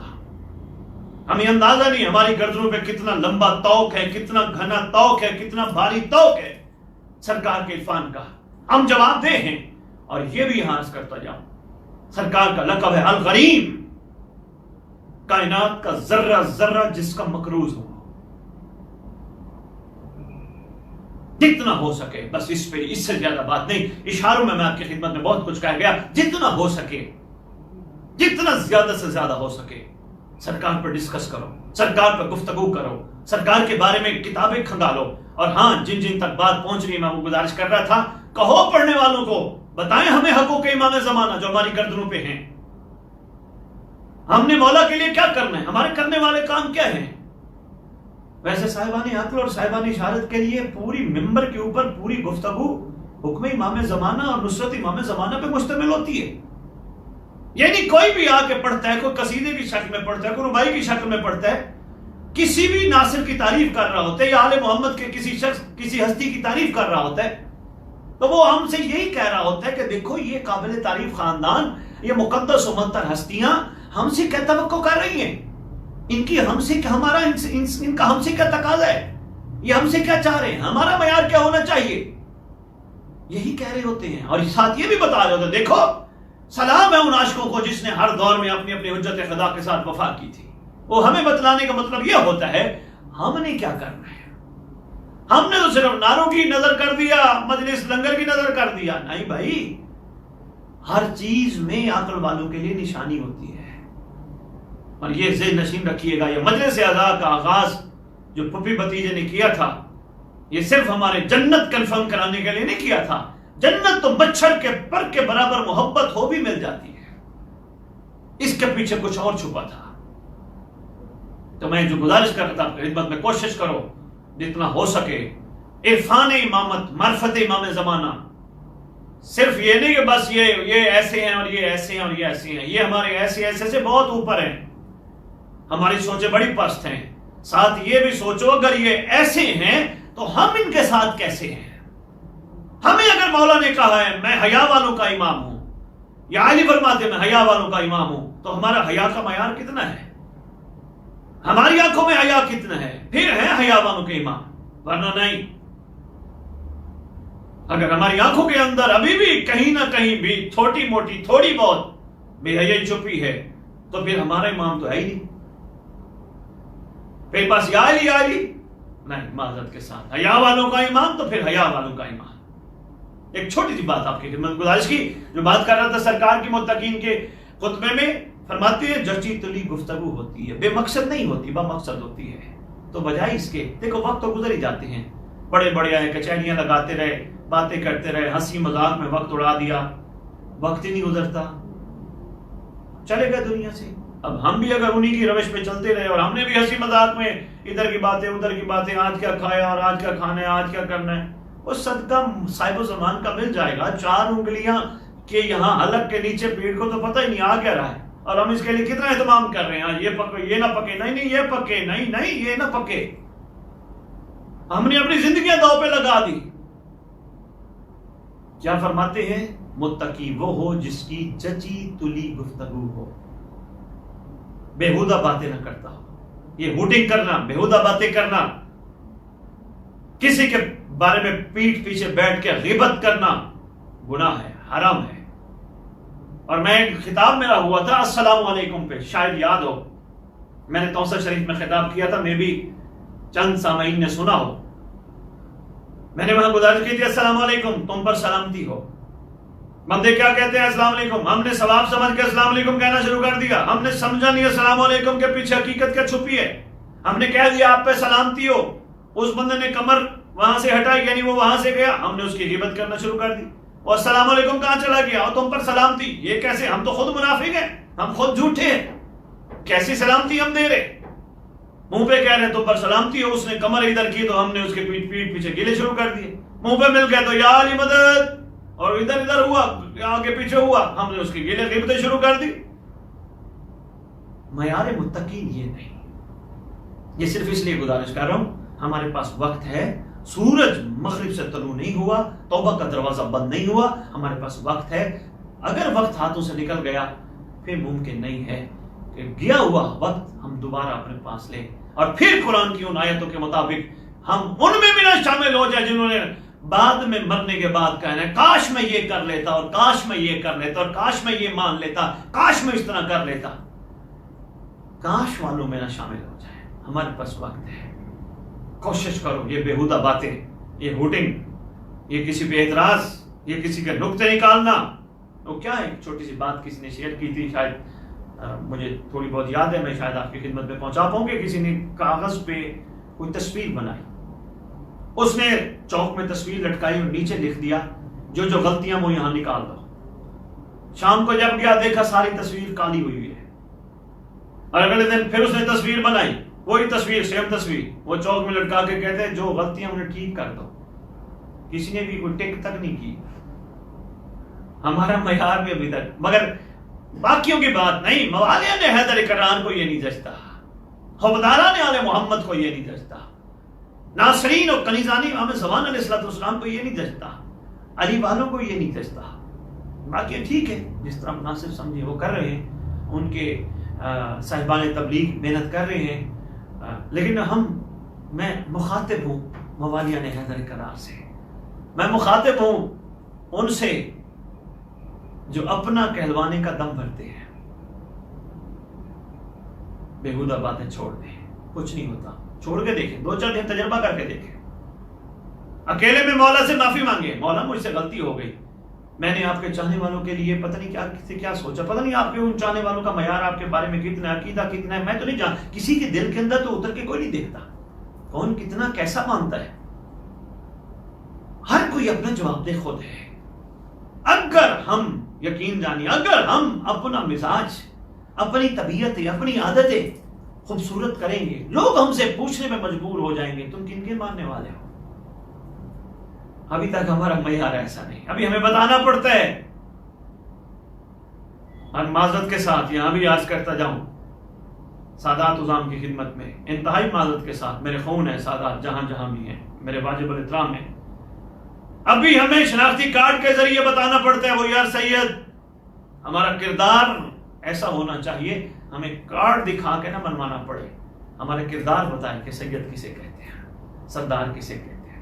Speaker 1: ہمیں اندازہ نہیں ہماری گردنوں پہ کتنا لمبا توق ہے، کتنا گھنا توق ہے، کتنا بھاری توق ہے سرکار کے عرفان کا۔ ہم جواب دہ ہیں، اور یہ بھی یہاں عرض کرتا جاؤں، سرکار کا لقب ہے الغریم، کائنات کا ذرہ ذرہ جس کا مقروض ہو، جتنا ہو سکے بس اس پہ، اس سے زیادہ بات نہیں، اشاروں میں آپ کی خدمت میں بہت کچھ کہا گیا، جتنا ہو سکے، جتنا زیادہ سے زیادہ ہو سکے سرکار پر ڈسکس کرو، سرکار پر گفتگو کرو، سرکار کے بارے میں کتابیں کھنگالو، اور ہاں جن تک بات پہنچ رہی ہے میں وہ گزارش کر رہا تھا، کہو پڑھنے والوں کو، بتائیں ہمیں حقوق امام زمانہ جو ہماری گردنوں پہ ہیں، ہم نے مولا کے لیے کیا کرنا ہے، ہمارے کرنے والے کام کیا ہیں۔ ویسے صاحبان عقل اور صاحبان اشارت کے لیے پوری ممبر کے اوپر پوری گفتگو حکم امام زمانہ اور نصرت امام زمانہ پہ مشتمل ہوتی ہے، یعنی کوئی بھی آ کے پڑھتا ہے، کوئی قصیدے کی شکل میں پڑھتا ہے، کوئی ربائی کی شکل میں پڑھتا ہے، کسی بھی ناصر کی تعریف کر رہا ہوتا ہے، یا آل محمد کے کسی شخص کسی ہستی کی تعریف کر رہا ہوتا ہے، تو وہ ہم سے یہی کہہ رہا ہوتا ہے کہ دیکھو یہ قابل تعریف خاندان، یہ مقدس و منتر ہستیاں ہم سے کیا توقع کر رہی ہیں، ان کی ہم سے ہمارا ان کا ہم سے کیا تقاضا ہے، یہ ہم سے کیا چاہ رہے ہیں، ہمارا معیار کیا ہونا چاہیے، یہی کہہ رہے ہوتے ہیں، اور ساتھ یہ بھی بتا رہے ہوتے ہیں دیکھو سلام ہے ان عاشقوں کو جس نے ہر دور میں اپنی اپنی حجت خدا کے ساتھ وفا کی تھی۔ وہ ہمیں بتلانے کا مطلب یہ ہوتا ہے ہم نے کیا کرنا ہے، ہم نے تو صرف نعروں کی نظر کر دیا، مجلس لنگر کی نظر کر دیا، نہیں بھائی، ہر چیز میں عقل والوں کے لیے نشانی ہوتی ہے، اور یہ ذہن نشین رکھیے گا، یہ مجلس اعزاز کا آغاز جو پھپھی بھتیجے نے کیا تھا، یہ صرف ہمارے جنت کنفرم کرانے کے لیے نہیں کیا تھا، جنت تو مچھر کے پر کے برابر محبت ہو بھی مل جاتی ہے، اس کے پیچھے کچھ اور چھپا تھا۔ تو میں جو گزارش کر رہا تھا آپ کی خدمت میں، کوشش کرو جتنا ہو سکے عرفان امامت، معرفت امام زمانہ، صرف یہ نہیں کہ بس یہ ایسے ہیں اور یہ ایسے ہیں اور یہ ایسے ہیں، یہ ہمارے ایسے سے بہت اوپر ہیں، ہماری سوچیں بڑی پست ہیں، ساتھ یہ بھی سوچو اگر یہ ایسے ہیں تو ہم ان کے ساتھ کیسے ہیں۔ ہمیں اگر مولا نے کہا ہے میں حیا والوں کا امام ہوں، یا علی فرماتے میں حیا والوں کا امام ہوں، تو ہمارا حیا کا معیار کتنا ہے، ہماری آنکھوں میں حیا کتنا ہے، پھر ہے حیا والوں کے امام، ورنہ نہیں۔ اگر ہماری آنکھوں کے اندر ابھی بھی کہیں نہ کہیں بھی چھوٹی موٹی تھوڑی بہت بے حیائی چھپی ہے، تو پھر ہمارا امام تو ہے ہی نہیں، پھر بس یا علی نہیں، معذرت کے ساتھ حیا والوں کا امام تو پھر حیا والوں کا امام۔ ایک چھوٹی سی بات آپ کی خدمت گزارش کی، جو بات کر رہا تھا سرکار کی متقین کے خطبے میں، فرماتے ہیں جچی تلی گفتگو ہوتی ہے، بے مقصد نہیں ہوتی، با مقصد ہوتی ہے، تو بجائے اس کے دیکھو وقت تو گزر ہی جاتے ہیں، بڑے بڑے آئے کچہریاں لگاتے رہے، باتیں کرتے رہے، ہنسی مذاق میں وقت اڑا دیا، وقت ہی نہیں گزرتا، چلے گئے دنیا سے۔ اب ہم بھی اگر انہی کی روش پہ چلتے رہے، اور ہم نے بھی ہنسی مذاق میں ادھر کی باتیں ادھر کی باتیں، آج کیا کھایا اور آج کیا کھانا ہے، آج کیا کرنا ہے، وہ صدقہ صاحب و زمان کا مل جائے گا، 4 انگلیاں کے یہاں حلق کے نیچے پیٹ کو تو پتہ ہی نہیں آ کیا رہا ہے، اور ہم اس کے لیے کتنا اہتمام کر رہے ہیں، یہ پکے یہ نہ پکے، نہیں یہ پکے، نہیں یہ نہ پکے، ہم نے اپنی زندگیاں داؤ پہ لگا دی۔ کیا فرماتے ہیں، متقی وہ ہو جس کی جچی تلی گفتگو ہو، بےہودہ باتیں نہ کرتا ہو، یہ ہوٹنگ کرنا، بےہودہ باتیں کرنا، کسی کے بارے میں پیٹھ پیچھے بیٹھ کے غیبت کرنا گناہ ہے، حرام ہے۔ اور میں خطاب میرا ہوا تھا السلام علیکم پہ، شاید یاد ہو، میں نے توسط شریف میں خطاب کیا تھا، میں بھی چند سامعین نے سنا ہو، میں نے وہاں گزارش کی تھی السلام علیکم، تم پر سلامتی ہو۔ بندے کیا کہتے ہیں السلام علیکم، ہم نے ثواب سمجھ کے السلام علیکم کہنا شروع کر دیا، ہم نے سمجھا نہیں السلام علیکم کے پیچھے حقیقت کیا چھپی ہے، ہم نے کہہ دیا آپ پہ سلامتی ہو، اس بندے نے کمر وہاں سے ہٹائی، یعنی وہ وہاں سے گیا، ہم نے اس کی غیبت کرنا شروع کر دی۔ اور السلام علیکم کہاں چلا گیا، اور تم پر سلامتی، یہ کیسے؟ ہم تو خود منافق ہیں، ہم خود جھوٹے ہیں، کیسی سلامتی ہم دے رہے؟ منہ پہ کہہ رہے تم پر سلامتی ہو، اس نے کمر ادھر کی تو ہم نے اس کے پیٹ پیچھے گیلے شروع کر دیے، منہ پہ مل گئے تو یا علی مدد، اور ادھر ہوا، آگے پیچھے ہوا، ہم نے اس کی گیلے غیبتیں شروع کر دی۔ معیار متقین یہ نہیں۔ یہ صرف اس لیے گزارش کر رہا ہوں، ہمارے پاس وقت ہے، سورج مغرب سے طلوع نہیں ہوا، توبہ کا دروازہ بند نہیں ہوا، ہمارے پاس وقت ہے۔ اگر وقت ہاتھوں سے نکل گیا پھر ممکن نہیں ہے کہ گیا ہوا وقت ہم دوبارہ اپنے پاس لیں، اور پھر قرآن کی ان آیتوں کے مطابق ہم ان میں بھی نہ شامل ہو جائیں جنہوں نے بعد میں مرنے کے بعد کہنا ہے کاش میں یہ کر لیتا، اور کاش میں یہ کر لیتا، اور کاش میں یہ مان لیتا، کاش میں اس طرح کر لیتا۔ کاش والوں میں نہ شامل ہو جائے۔ ہمارے پاس وقت ہے، کوشش کرو۔ یہ بےہودہ باتیں، یہ ہوٹنگ، یہ کسی پہ اعتراض، یہ کسی کے نقطے نکالنا، وہ کیا ہے؟ ایک چھوٹی سی بات کسی نے شیئر کی تھی، شاید مجھے تھوڑی بہت یاد ہے، میں شاید آپ کی خدمت میں پہنچا پاؤں گے۔ کسی نے کاغذ پہ کوئی تصویر بنائی، اس نے چوک میں تصویر لٹکائی اور نیچے لکھ دیا جو جو غلطیاں وہ یہاں نکال دو۔ شام کو جب گیا دیکھا ساری تصویر کالی ہوئی ہوئی ہے، اور اگلے دن پھر اس نے تصویر بنائی، وہی تصویر، سیم تصویر، وہ چوک میں لٹکا کے کہتے ہیں جو غلطیاں انہیں ٹھیک کر دو۔ کسی نے بھی کوئی ٹک تک نہیں کی۔ ہمارا معیار بھی ابھی تک، مگر باقیوں کی بات نہیں، موالیان حیدر کرار کو یہ نہیں جچتا، حبداران آل محمد کو یہ نہیں جچتا، ناصرین اور کنیزانی امام زمان علیہ السلام کو یہ نہیں جچتا، علی والوں کو یہ نہیں جچتا۔ باقی ٹھیک ہے، جس طرح مناسب سمجھے وہ کر رہے ہیں، ان کے صاحبان تبلیغ محنت کر رہے ہیں، لیکن میں مخاطب ہوں موالیان حیدر کرار سے، میں مخاطب ہوں ان سے جو اپنا کہلوانے کا دم بھرتے ہیں۔ بےہودہ باتیں چھوڑ دیں، کچھ نہیں ہوتا، چھوڑ کے دیکھیں، 2-4 دن تجربہ کر کے دیکھیں، اکیلے میں مولا سے معافی مانگے، مولا مجھ سے غلطی ہو گئی، میں نے آپ کے چاہنے والوں کے لیے پتہ نہیں کیا سوچا، پتہ نہیں آپ کے ان چاہنے والوں کا معیار آپ کے بارے میں کتنا، عقیدہ کتنا ہے، میں تو نہیں جان، کسی کے دل کے اندر تو اتر کے کوئی نہیں دیکھتا، کون کتنا کیسا مانتا ہے، ہر کوئی اپنا جواب دہ خود ہے۔ اگر ہم یقین جانی، اگر ہم اپنا مزاج، اپنی طبیعت، اپنی عادتیں خوبصورت کریں گے، لوگ ہم سے پوچھنے میں مجبور ہو جائیں گے تم کن کے ماننے والے ہو۔ ابھی تک ہمارا معیار ایسا نہیں، ابھی ہمیں بتانا پڑتا ہے، اور معذرت کے ساتھ یہاں بھی عرض کرتا جاؤں سادات عظام کی خدمت میں، انتہائی معذرت کے ساتھ، میرے خون ہے سادات جہاں جہاں بھی ہیں، میرے واجب الاحترام ہیں، ابھی ہمیں شناختی کارڈ کے ذریعے بتانا پڑتا ہے وہ یار سید، ہمارا کردار ایسا ہونا چاہیے، ہمیں کارڈ دکھا کے نہ بنوانا پڑے، ہمارا کردار بتائے کہ سید کسے کہتے ہیں، سردار کسے کہتے ہیں۔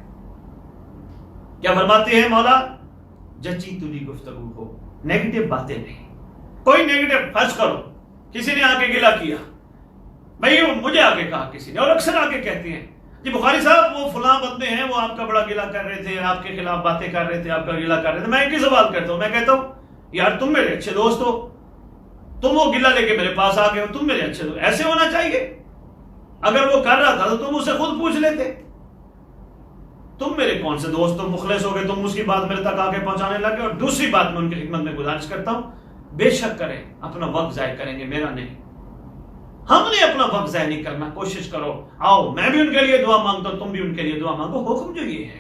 Speaker 1: کیا فرماتے ہیں مولا؟ جچی تلی گفتگو ہو، نیگیٹو باتیں نہیں، کوئی نیگیٹو، فرض کرو کسی نے آ کے گلہ کیا، بھائی مجھے آ کے کہا کسی نے، اور اکثر آ کے کہتے ہیں جی بخاری صاحب وہ فلاں بندے ہیں، وہ آپ کا بڑا گلہ کر رہے تھے، آپ کے خلاف باتیں کر رہے تھے، آپ کا گلہ کر رہے تھے۔ میں ایک ہی سوال کرتا ہوں، میں کہتا ہوں یار تم میرے اچھے دوست ہو، تم وہ گلہ لے کے میرے پاس آ گئے ہو، تم میرے اچھے دوست، ایسے ہونا چاہیے۔ اگر وہ کر رہا تھا تو تم اسے خود پوچھ لیتے، تم میرے کون سے دوست ہو، مخلص ہو گئے، تم اس کی بات میرے تک آ کے پہنچانے لگے۔ اور دوسری بات میں ان کی خدمت میں گزارش کرتا ہوں، بے شک کریں، اپنا وقت ضائع کریں گے، میرا نہیں، ہم نے اپنا وقت ضائع نہیں کرنا، کوشش کرو، آؤ میں بھی ان کے لیے دعا مانگتا ہوں، تم بھی ان کے لیے دعا مانگو۔ حکم جو یہ ہے،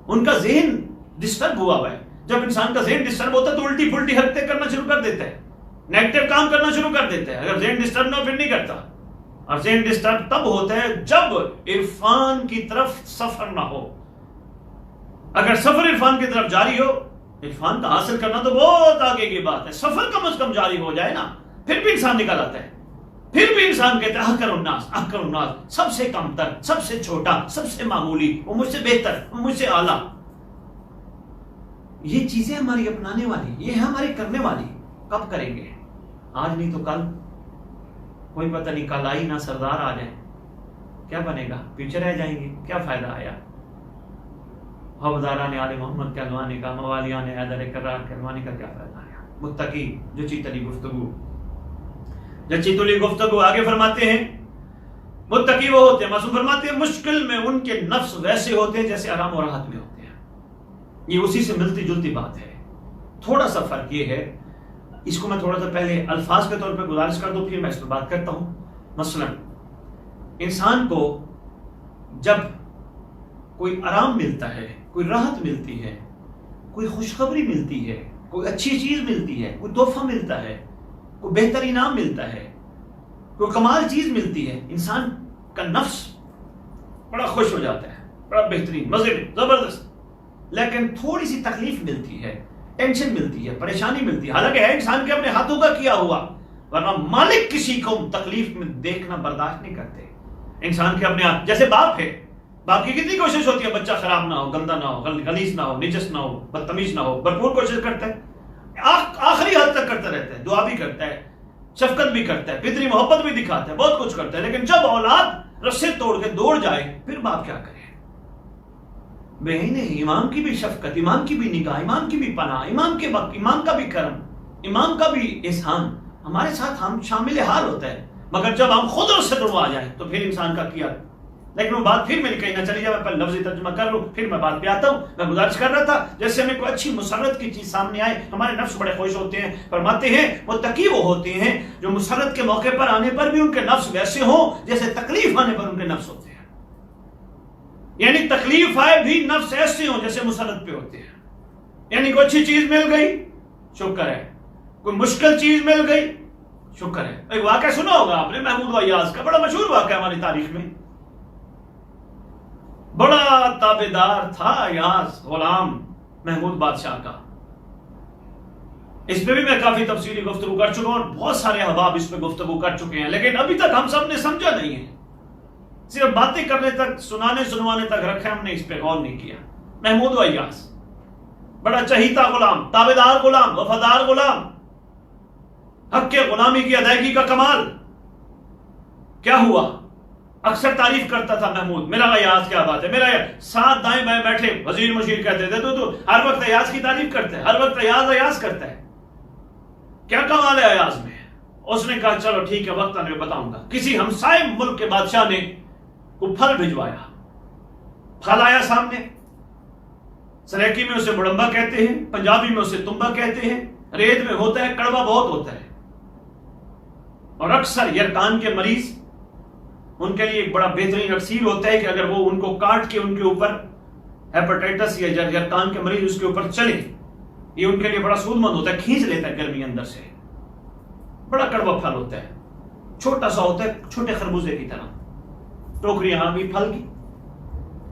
Speaker 1: ان کا ذہن ڈسٹرب ہوا ہے، جب انسان کا ذہن ڈسٹرب ہوتا ہے تو الٹی پھلٹی حرکتیں کرنا شروع کر دیتا ہے، نیگیٹو کام کرنا شروع کر دیتا ہے۔ اگر ذہن ڈسٹرب نہ ہو پھر نہیں کرتا، اور ذہن ڈسٹرب تب ہوتا ہے جب عرفان کی طرف سفر نہ ہو۔ اگر سفر عرفان کی طرف جاری ہو، عرفان کا حاصل کرنا تو بہت آگے کی بات ہے، سفر کم از کم جاری ہو جائے نا، پھر بھی انسان نکل آتا ہے، پھر بھی انسان کہتا ہے احقر الناس، سب سے کم تر، سب سے چھوٹا، سب سے معمولی، وہ مجھ سے بہتر، وہ مجھ سے اعلیٰ۔ یہ چیزیں ہماری اپنانے والی، یہ ہے ہماری کرنے والی، کب کریں گے؟ آج نہیں تو کل، کوئی پتہ نہیں کل آئی نہ سردار آ جائیں، کیا بنے گا؟ پیچھے رہ جائیں گے، کیا فائدہ آیا؟ حواداران آل محمد کہلوانے کا، موالیان حیدر کرار کہلوانے کا کیا فائدہ آیا؟ متقی جچی تلی گفتگو، جچی تلی گفتگو۔ آگے فرماتے ہیں متقی وہ ہوتے ہیں، معصوم فرماتے ہیں مشکل میں ان کے نفس ویسے ہوتے ہیں جیسے آرام و راحت میں ہوتے ہیں۔ یہ اسی سے ملتی جلتی بات ہے. تھوڑا سا فرق یہ ہے، اس کو میں تھوڑا سا پہلے الفاظ کے طور پہ گزارش کر دوں، پھر میں اس پہ بات کرتا ہوں. مثلا انسان کو جب کوئی آرام ملتا ہے، کوئی راحت ملتی ہے، کوئی خوشخبری ملتی ہے، کوئی اچھی چیز ملتی ہے، کوئی تحفہ ملتا ہے، کوئی بہتر انعام ملتا ہے، کوئی کمال چیز ملتی ہے، انسان کا نفس بڑا خوش ہو جاتا ہے، بڑا بہترین، مزے میں، زبردست. لیکن تھوڑی سی تکلیف ملتی ہے، ٹینشن ملتی ہے، پریشانی ملتی ہے، حالانکہ ہے انسان کے اپنے ہاتھوں کا کیا ہوا، ورنہ مالک کسی کو تکلیف میں دیکھنا برداشت نہیں کرتے. انسان کے اپنے ہاتھ، جیسے باپ ہے، باپ کی کتنی کوشش ہوتی ہے بچہ خراب نہ ہو، گندا نہ ہو، غلیظ نہ ہو، نجس نہ ہو، بدتمیز نہ ہو، بھرپور کوشش کرتا ہے، آخری حد تک کرتا رہتا ہے، دعا بھی کرتا ہے، شفقت بھی کرتا ہے، فطری محبت بھی دکھاتا ہے، بہت کچھ کرتا ہے. لیکن جب اولاد رسے توڑ کے دوڑ جائے پھر باپ کیا کرے؟ بہن ہے، امام کی بھی شفقت، امام کی بھی نگاہ، امام کی بھی پناہ، امام کے وقت، امام کا بھی کرم، امام کا بھی احسان ہمارے ساتھ ہم شامل حال ہوتا ہے. مگر جب ہم خود رسے توڑوا جائیں تو پھر انسان کا کیا. لیکن وہ بات پھر میری کہیں نہ چلی جائے، میں پہلے لفظی ترجمہ کر لوں پھر میں بات پہ آتا ہوں. میں گزارش کر رہا تھا جیسے ہمیں کوئی اچھی مسرت کی چیز سامنے آئے ہمارے نفس بڑے خوش ہوتے ہیں. فرماتے ہیں متقی وہ ہوتے ہیں جو مسرت کے موقع پر آنے پر بھی ان کے نفس ویسے ہوں جیسے تکلیف آنے پر ان کے نفس ہوتے ہیں. یعنی تکلیف آئے بھی نفس ایسے ہوں جیسے مسرت پہ ہوتے ہیں. یعنی کوئی اچھی چیز مل گئی شکر ہے، کوئی مشکل چیز مل گئی شکر ہے. ایک واقعہ سنا ہوگا آپ نے محمود و ایاز کا، بڑا مشہور واقعہ ہماری تاریخ میں. بڑا تابعدار تھا ایاز، غلام محمود بادشاہ کا. اس پہ بھی میں کافی تفصیلی گفتگو کر چکا ہوں اور بہت سارے احباب اس پہ گفتگو کر چکے ہیں، لیکن ابھی تک ہم سب نے سمجھا نہیں ہے، صرف باتیں کرنے تک، سنوانے تک رکھے، ہم نے اس پہ غور نہیں کیا. محمود و ایاز بڑا چہیتا غلام، تابعدار غلام، وفادار غلام، حق کے غلامی کی ادائیگی کا کمال. کیا ہوا؟ اکثر تعریف کرتا تھا محمود، میرا ایاز کیا بات ہے، میرا ساتھ دائیں بائیں بیٹھے وزیر مشیر کہتے تھے تو ہر وقت ایاز کی تعریف کرتا ہے، ہر وقت ایاز کرتا ہے، کیا کمال ہے ایاز میں. اس نے کہا چلو ٹھیک ہے، وقت آنے میں بتاؤں گا. کسی ہمسائے ملک کے بادشاہ نے کو پھل بھجوایا، پھل آیا سامنے. سریکی میں اسے بڑمبا کہتے ہیں، پنجابی میں اسے تمبا کہتے ہیں. ریت میں ہوتا ہے، کڑوا بہت ہوتا ہے، اور اکثر یرکان کے مریض ان کے لیے ایک بڑا بہترین اکسیر ہوتا ہے کہ اگر وہ ان کو کاٹ کے ان کے اوپر ہیپاٹائٹس یا یرکان کے مریض اس کے اوپر چلے، یہ ان کے لیے بڑا سود مند ہوتا ہے، کھینچ لیتا ہے گرمی اندر سے. بڑا کڑوا پھل ہوتا ہے، چھوٹا سا ہوتا ہے، چھوٹے خربوزے کی طرح. ٹوکری یہاں بھی پھل کی،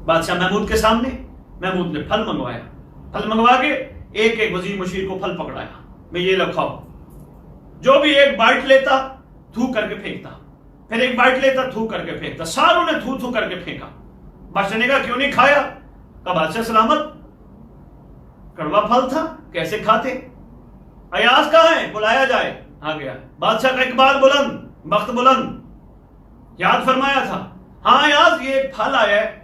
Speaker 1: بادشاہ محمود کے سامنے. محمود نے پھل منگوایا، پھل منگوا کے ایک ایک وزیر مشیر کو پھل پکڑایا، میں یہ لو کھاؤ. جو بھی ایک بائٹ لیتا تھو کر کے پھینکتا، پھر ایک بائٹ لیتا تھو کر کے پھینکتا. ساروں نے تھو کر کے پھینکا. بادشاہ نے کہا کیوں نہیں کھایا؟ کہا بادشاہ سلامت، کڑوا پھل تھا، کیسے کھاتے؟ ایاز کہاں ہے؟ بلایا جائے. آ گیا. بادشاہ کا اقبال بلند، بخت بلند، یاد فرمایا تھا. ہاں ایاز، یہ ایک پھل آیا ہے.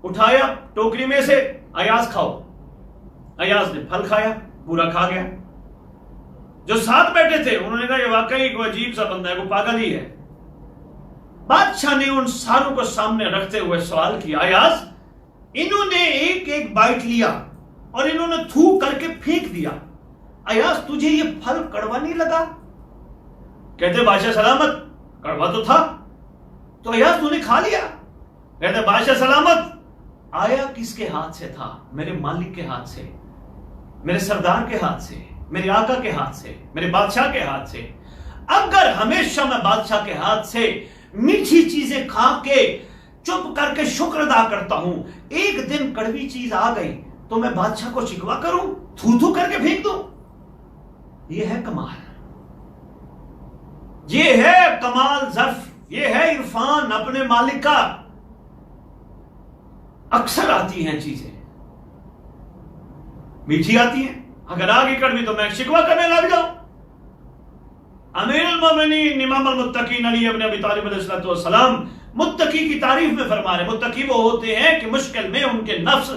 Speaker 1: اٹھایا ٹوکری میں سے، ایاز کھاؤ. ایاز نے پھل کھایا، پورا کھا گیا. جو ساتھ بیٹھے تھے انہوں نے کہا یہ واقعی کوئی عجیب سا بندہ ہے، کوئی پاگل ہی ہے. بادشاہ نے ان ساروں کو سامنے رکھتے ہوئے سوال کیا، ایاز انہوں نے ایک ایک بائٹ لیا اور انہوں نے تھو کر کے پھینک دیا، ایاز تجھے یہ پھل کڑوا نہیں لگا؟ کہتے بادشاہ سلامت، کڑوا تو تھا. تو ایاز تو نے کھا لیا؟ کہتے بادشاہ سلامت، آیا کس کے ہاتھ سے تھا؟ میرے مالک کے ہاتھ سے، میرے سردار کے ہاتھ سے، میرے آقا کے ہاتھ سے، میرے بادشاہ کے ہاتھ سے. اگر ہمیشہ میں بادشاہ کے ہاتھ سے میٹھی چیزیں کھا کے چپ کر کے شکر ادا کرتا ہوں، ایک دن کڑوی چیز آ گئی تو میں بادشاہ کو شکوا کروں، تھو کر کے پھینک دوں؟ یہ ہے کمال، یہ ہے کمال ظرف، یہ ہے عرفان اپنے مالک کا. اکثر آتی ہیں چیزیں میٹھی آتی ہیں، اگر آگے کڑوی تو میں شکوا کرنے لگ جاؤں. امیر المومنین امام المتقین علی ابن ابی طالب علیہ السلام متقی کی تعریف میں فرما رہے، متقی وہ ہوتے ہیں کہ مشکل میں ان کے نفس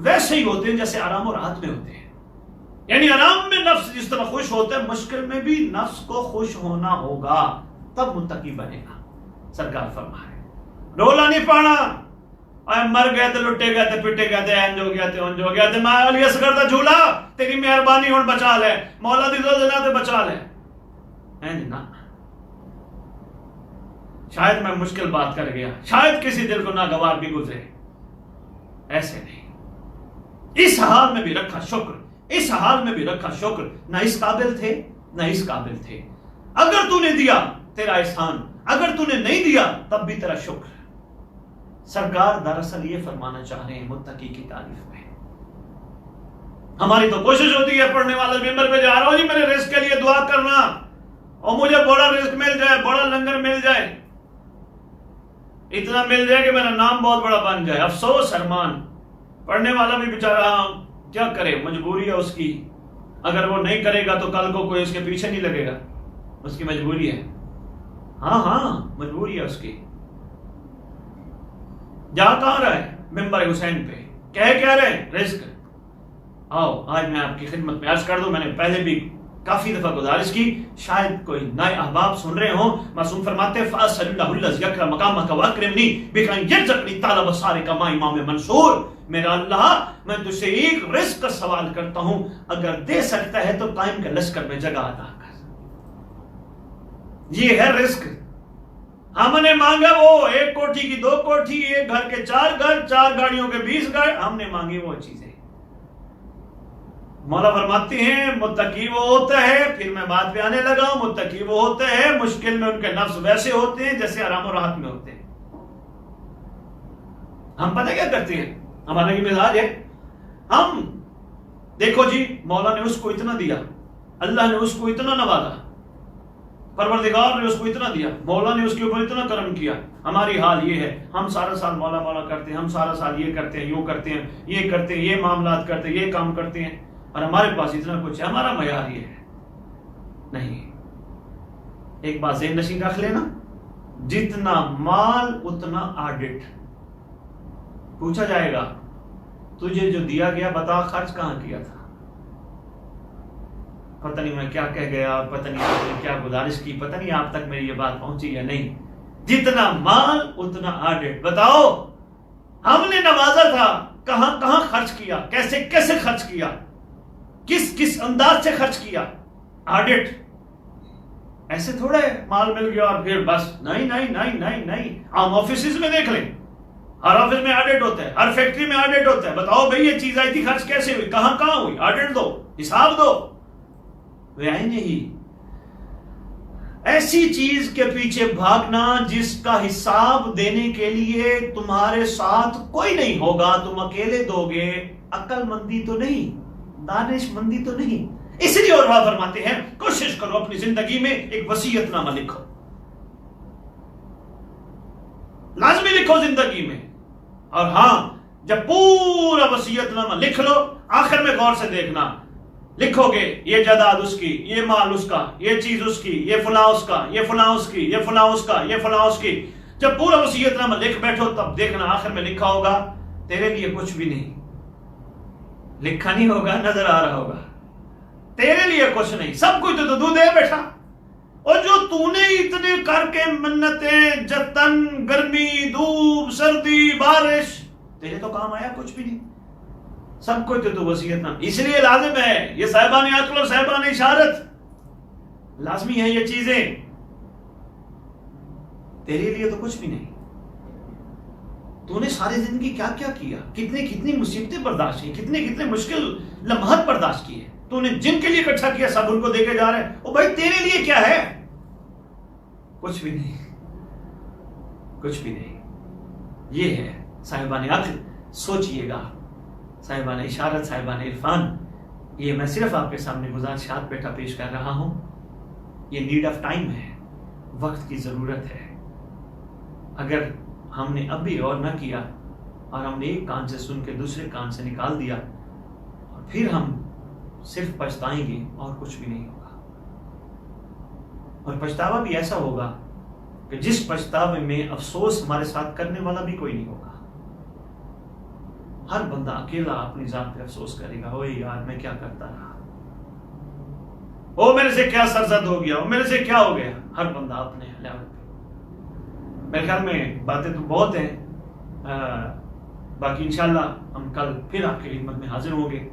Speaker 1: ویسے ہی ہوتے ہیں جیسے آرام اور راحت میں ہوتے ہیں. یعنی آرام میں نفس جس طرح خوش ہوتا ہے، مشکل میں بھی نفس کو خوش ہونا ہوگا، تب متقی بنے گا. سرکار فرما رہے رولا نہیں پانا، مر گئے تے لٹے گئے تے پٹے گئے تے انج ہو گیا تے انج ہو گیا تے میں علی اصغر دا جھولا تیری مہربانی ہن بچا لے، مولا دی رضا تے بچا لے. انج نہ. شاید میں مشکل بات کر گیا، شاید کسی دل کو ناگوار بھی گزرے. ایسے نہیں. اس حال میں بھی رکھا شکر، اس حال میں بھی رکھا شکر. نہ اس قابل تھے نہ اس قابل تھے. اگر تو نے دیا تیرا احسان، اگر تو نے نہیں دیا تب بھی تیرا شکر. سرکار دراصل یہ فرمانا چاہ رہے ہیں متقی کی تعریف میں. ہماری تو کوشش ہوتی ہے پڑھنے والا ممبر پہ جا رہا ہوں جی میرے رزق کے لیے دعا کرنا اور مجھے بڑا رزق مل جائے، بڑا لنگر مل جائے، اتنا مل جائے کہ میرا نام بہت بڑا بن جائے. افسوس ارمان. پڑھنے والا بھی بیچارہ کیا کرے، مجبوری ہے اس کی. اگر وہ نہیں کرے گا تو کل کو کوئی اس کے پیچھے نہیں لگے گا، اس کی مجبوری ہے. ہاں مجبوری ہے اس کی. جا کہاں رہے ممبر حسین پہ، کہہ رہے رزق. آؤ آج میں آپ کی خدمت میں عرض کر دوں، میں نے پہلے بھی کافی دفعہ گزارش کی، شاید کوئی نئے احباب سن رہے ہوں. معصوم فرماتے ہیں فَأَسْأَلُ اللَّهُ الَّذِي يَكْرَمُ مَقَامَكَ وَأَكْرِمْنِي بِأَنْ يَرْزُقْنِي طَالَ بَصَارِكَ مَا امام منصور. میرا اللہ میں تجھ سے ایک رزق کا سوال کرتا ہوں، اگر دے سکتا ہے تو قائم کے لشکر میں جگہ عطا کر. یہ ہے رزق. ہم نے مانگا وہ 1 کوٹھی کی 2 کوٹھی، 1 گھر کے 4 گھر، 4 گاڑیوں کے 20 گاڑی، ہم نے مانگی وہ چیزیں. مولا فرماتے ہیں متقی وہ ہوتا ہے، پھر میں بات پہ آنے لگا ہوں، متقی وہ ہوتا ہے مشکل میں ان کے نفس ویسے ہوتے ہیں جیسے آرام و راحت میں ہوتے ہیں. ہم پتہ کیا کرتے ہیں، ہمارا یہ مزاج ہے، ہم دیکھو جی مولا نے اس کو اتنا دیا، اللہ نے اس کو اتنا نوازا، پروردگار نے اس کو اتنا دیا، مولا نے اس کے اوپر اتنا کرم کیا. ہماری حال یہ ہے، ہم سارا سال مولا مولا کرتے ہیں، ہم سارا سال یہ کرتے ہیں، یوں کرتے ہیں، یہ کرتے ہیں، یہ معاملات کرتے ہیں، یہ کام کرتے ہیں، اور ہمارے پاس اتنا کچھ ہے. ہمارا معیار یہ ہے. نہیں، ایک بات ذہن نشین رکھ لینا، جتنا مال اتنا آڈٹ. پوچھا جائے گا تجھے جو دیا گیا بتا خرچ کہاں کیا تھا. پتہ نہیں میں کیا کہہ گیا، پتہ نہیں آپ نے کیا گزارش کی، پتہ نہیں آپ تک میری یہ بات پہنچی یا نہیں. جتنا مال اتنا آڈٹ. بتاؤ ہم نے نوازا تھا، کہاں کہاں خرچ کیا، کیسے کیسے خرچ کیا، کس کس انداز سے خرچ کیا. آڈٹ. ایسے تھوڑا ہے مال مل گیا اور پھر بس. نہیں نہیں نہیں نہیں نہیں. عام آفیسز میں دیکھ لیں، ہر آفس میں آڈٹ ہوتا ہے، ہر فیکٹری میں آڈٹ ہوتا ہے. بتاؤ بھئی یہ چیز آئی تھی خرچ کیسے ہوئی، کہاں کہاں ہوئی، آڈٹ دو، حساب دو. وہ آئیں نہیں. ایسی چیز کے پیچھے بھاگنا جس کا حساب دینے کے لیے تمہارے ساتھ کوئی نہیں ہوگا، تم اکیلے دو گے. عقل مندی تو نہیں، دانش مندی تو نہیں. اس لیے اور فرماتے ہیں کوشش کرو اپنی زندگی میں ایک وصیت نامہ لکھو، لازمی لکھو زندگی میں. اور ہاں جب پورا وصیت نامہ لکھ لو، آخر میں غور سے دیکھنا، لکھو گے یہ جائیداد اس کی، یہ مال اس کا، یہ چیز اس کی، یہ فلاں اس کا، یہ فلاں اس کی، یہ فلاں اس کا، یہ فلاں اس کی. جب پورا وصیت نامہ لکھ بیٹھو تب دیکھنا آخر میں لکھا ہوگا تیرے لیے کچھ بھی نہیں. لکھا نہیں ہوگا، نظر آ رہا ہوگا تیرے لیے کچھ نہیں، سب کچھ تو دے بیٹھا. اور جو تو نے اتنے کر کے منتیں، جتن، گرمی، دھوپ، سردی، بارش، تیرے تو کام آیا کچھ بھی نہیں. سب کچھ تو وصیت نہ. اس لیے لازم ہے یہ صاحبان عقل اور صاحبان اشارت، لازمی ہے یہ چیزیں. تیرے لیے تو کچھ بھی نہیں. تو نے ساری زندگی کیا کیا کیا، کتنی مصیبتیں برداشت کی، کتنے مشکل لمحات برداشت کیے. تو نے جن کے لیے اکٹھا کیا سب ان کو دے کے جا رہے ہیں. او بھائی تیرے لیے کیا ہے؟ کچھ بھی نہیں، کچھ بھی نہیں. یہ ہے صاحبان عقل. سوچئے گا صاحبان اشارت، صاحبان عرفان. یہ میں صرف آپ کے سامنے گزارشات بیٹھا پیش کر رہا ہوں. یہ نیڈ آف ٹائم ہے، وقت کی ضرورت ہے. اگر ہم نے اب بھی غور نہ کیا اور ہم نے ایک کان سے سن کے دوسرے کان سے نکال دیا اور پھر ہم صرف پچھتائیں گے اور کچھ بھی نہیں ہوگا. اور پچھتاوا بھی ایسا ہوگا کہ جس پچھتاوے میں افسوس ہمارے ساتھ کرنے والا بھی کوئی نہیں ہوگا. ہر بندہ اکیلا اپنی ذات پہ افسوس کرے گا، اوے یار میں کیا کرتا رہا، او میرے سے کیا سرزد ہو گیا، او میرے سے کیا ہو گیا. ہر بندہ اپنے لیول پہ. میرے خیال میں باتیں تو بہت ہیں، باقی انشاءاللہ ہم کل پھر آپ کی خدمت میں حاضر ہوں گے.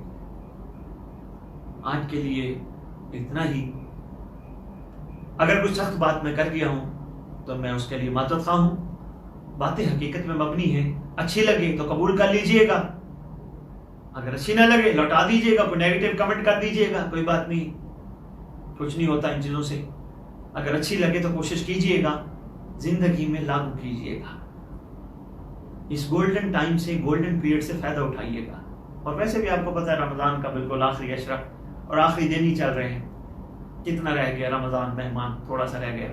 Speaker 1: آج کے لیے اتنا ہی. اگر کچھ سخت بات میں کر گیا ہوں تو میں اس کے لیے معذرت خواہ ہوں. باتیں حقیقت میں مبنی ہیں. اچھی لگے تو قبول کر لیجئے گا, اگر اچھی نہ لگے لوٹا دیجئے گا, کوئی نیگیٹو کمنٹ کر دیجئے گا, کوئی بات نہیں, کچھ نہیں ہوتا ان چیزوں سے. اگر اچھی لگے تو کوشش کیجئے گا, زندگی میں لاگو کیجئے گا. اس گولڈن ٹائم سے, گولڈن پیریڈ سے فائدہ اٹھائیے گا. اور ویسے بھی آپ کو پتہ ہے رمضان کا بالکل آخری عشرہ اور آخری دن ہی چل رہے ہیں. کتنا رہ گیا رمضان مہمان, تھوڑا سا رہ گیا.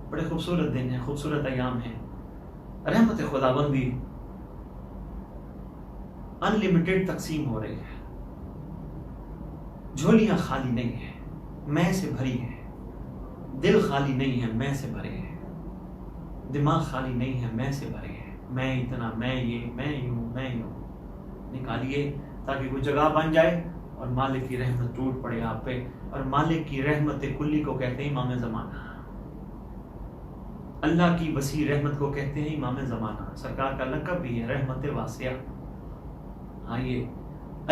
Speaker 1: بڑے خوبصورت دن ہیں, خوبصورت ایام ہیں. رحمت خداوندی ان لمیٹڈ تقسیم ہو رہی ہے. جھولیاں خالی نہیں ہیں, میں سے بھری ہیں. دل خالی نہیں ہے, میں سے بھرے ہیں. دماغ خالی نہیں ہے, میں سے بھرے ہیں. میں اتنا, میں یہ, میں یوں, میں یوں. نکالیے تاکہ کوئی جگہ بن جائے اور مالک کی رحمت ٹوٹ پڑے آپ پہ. اور مالک کی رحمت کلی کو کہتے ہیں امام زمانہ. اللہ کی وسیع رحمت کو کہتے ہیں امام زمانہ. سرکار کا لقب بھی ہے رحمت واسعہ. آئیے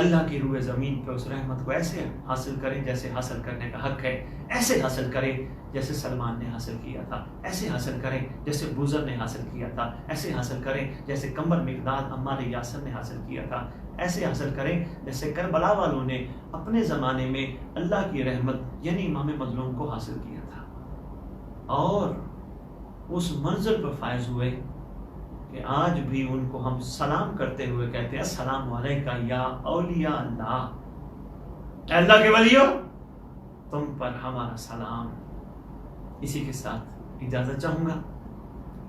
Speaker 1: اللہ کی روح زمین پہ اس رحمت کو ایسے حاصل کریں جیسے حاصل کرنے کا حق ہے. ایسے حاصل کریں جیسے سلمان نے حاصل کیا تھا. ایسے حاصل کریں جیسے بوزر نے حاصل کیا تھا. ایسے حاصل کریں جیسے قمر مقداد عمار یاسر نے حاصل کیا تھا. ایسے حاصل کریں جیسے کربلا والوں نے اپنے زمانے میں اللہ کی رحمت یعنی امام مظلوم کو حاصل کیا تھا. اور اس منزل پر فائز ہوئے کہ آج بھی ان کو ہم سلام کرتے ہوئے کہتے ہیں السلام علیکہ یا اولیاء اللہ. اے اللہ کے ولیوں, تم پر ہمارا سلام. اسی کے ساتھ اجازت چاہوں گا.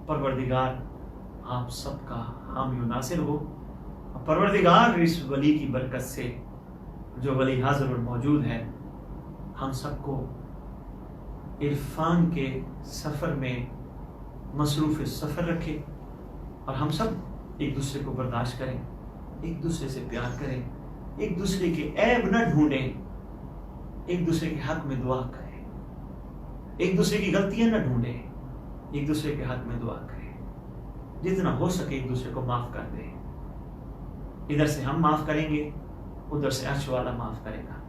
Speaker 1: پروردگار آپ سب کا حامی و ناصر ہو. پروردگار اس ولی کی برکت سے جو ولی حاضر اور موجود ہے ہم سب کو عرفان کے سفر میں مصروف سفر رکھے اور ہم سب ایک دوسرے کو برداشت کریں, ایک دوسرے سے پیار کریں, ایک دوسرے کے عیب نہ ڈھونڈیں, ایک دوسرے کے حق میں دعا کریں, ایک دوسرے کی غلطیاں نہ ڈھونڈیں, ایک دوسرے کے حق میں دعا کریں. جتنا ہو سکے ایک دوسرے کو معاف کر دیں. ادھر سے ہم معاف کریں گے, ادھر سے عرش والا معاف کرے گا.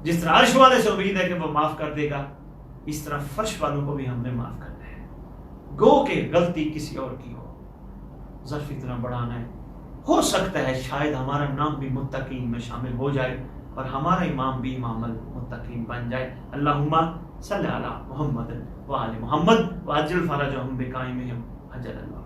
Speaker 1: جس طرح عرش والے سے امید ہے کہ وہ معاف کر دے گا, اس طرح فرش والوں کو بھی ہم نے معاف کرنا ہے. گو کہ غلطی کسی اور کی ہو, ظرف اتنا بڑھانا ہے. ہو سکتا ہے شاید ہمارا نام بھی متقین میں شامل ہو جائے اور ہمارا امام بھی امام المتقین بن جائے. اللہم صلی علی محمد وآل محمد وعجل فرجہم بقائمہم عجل اللہ.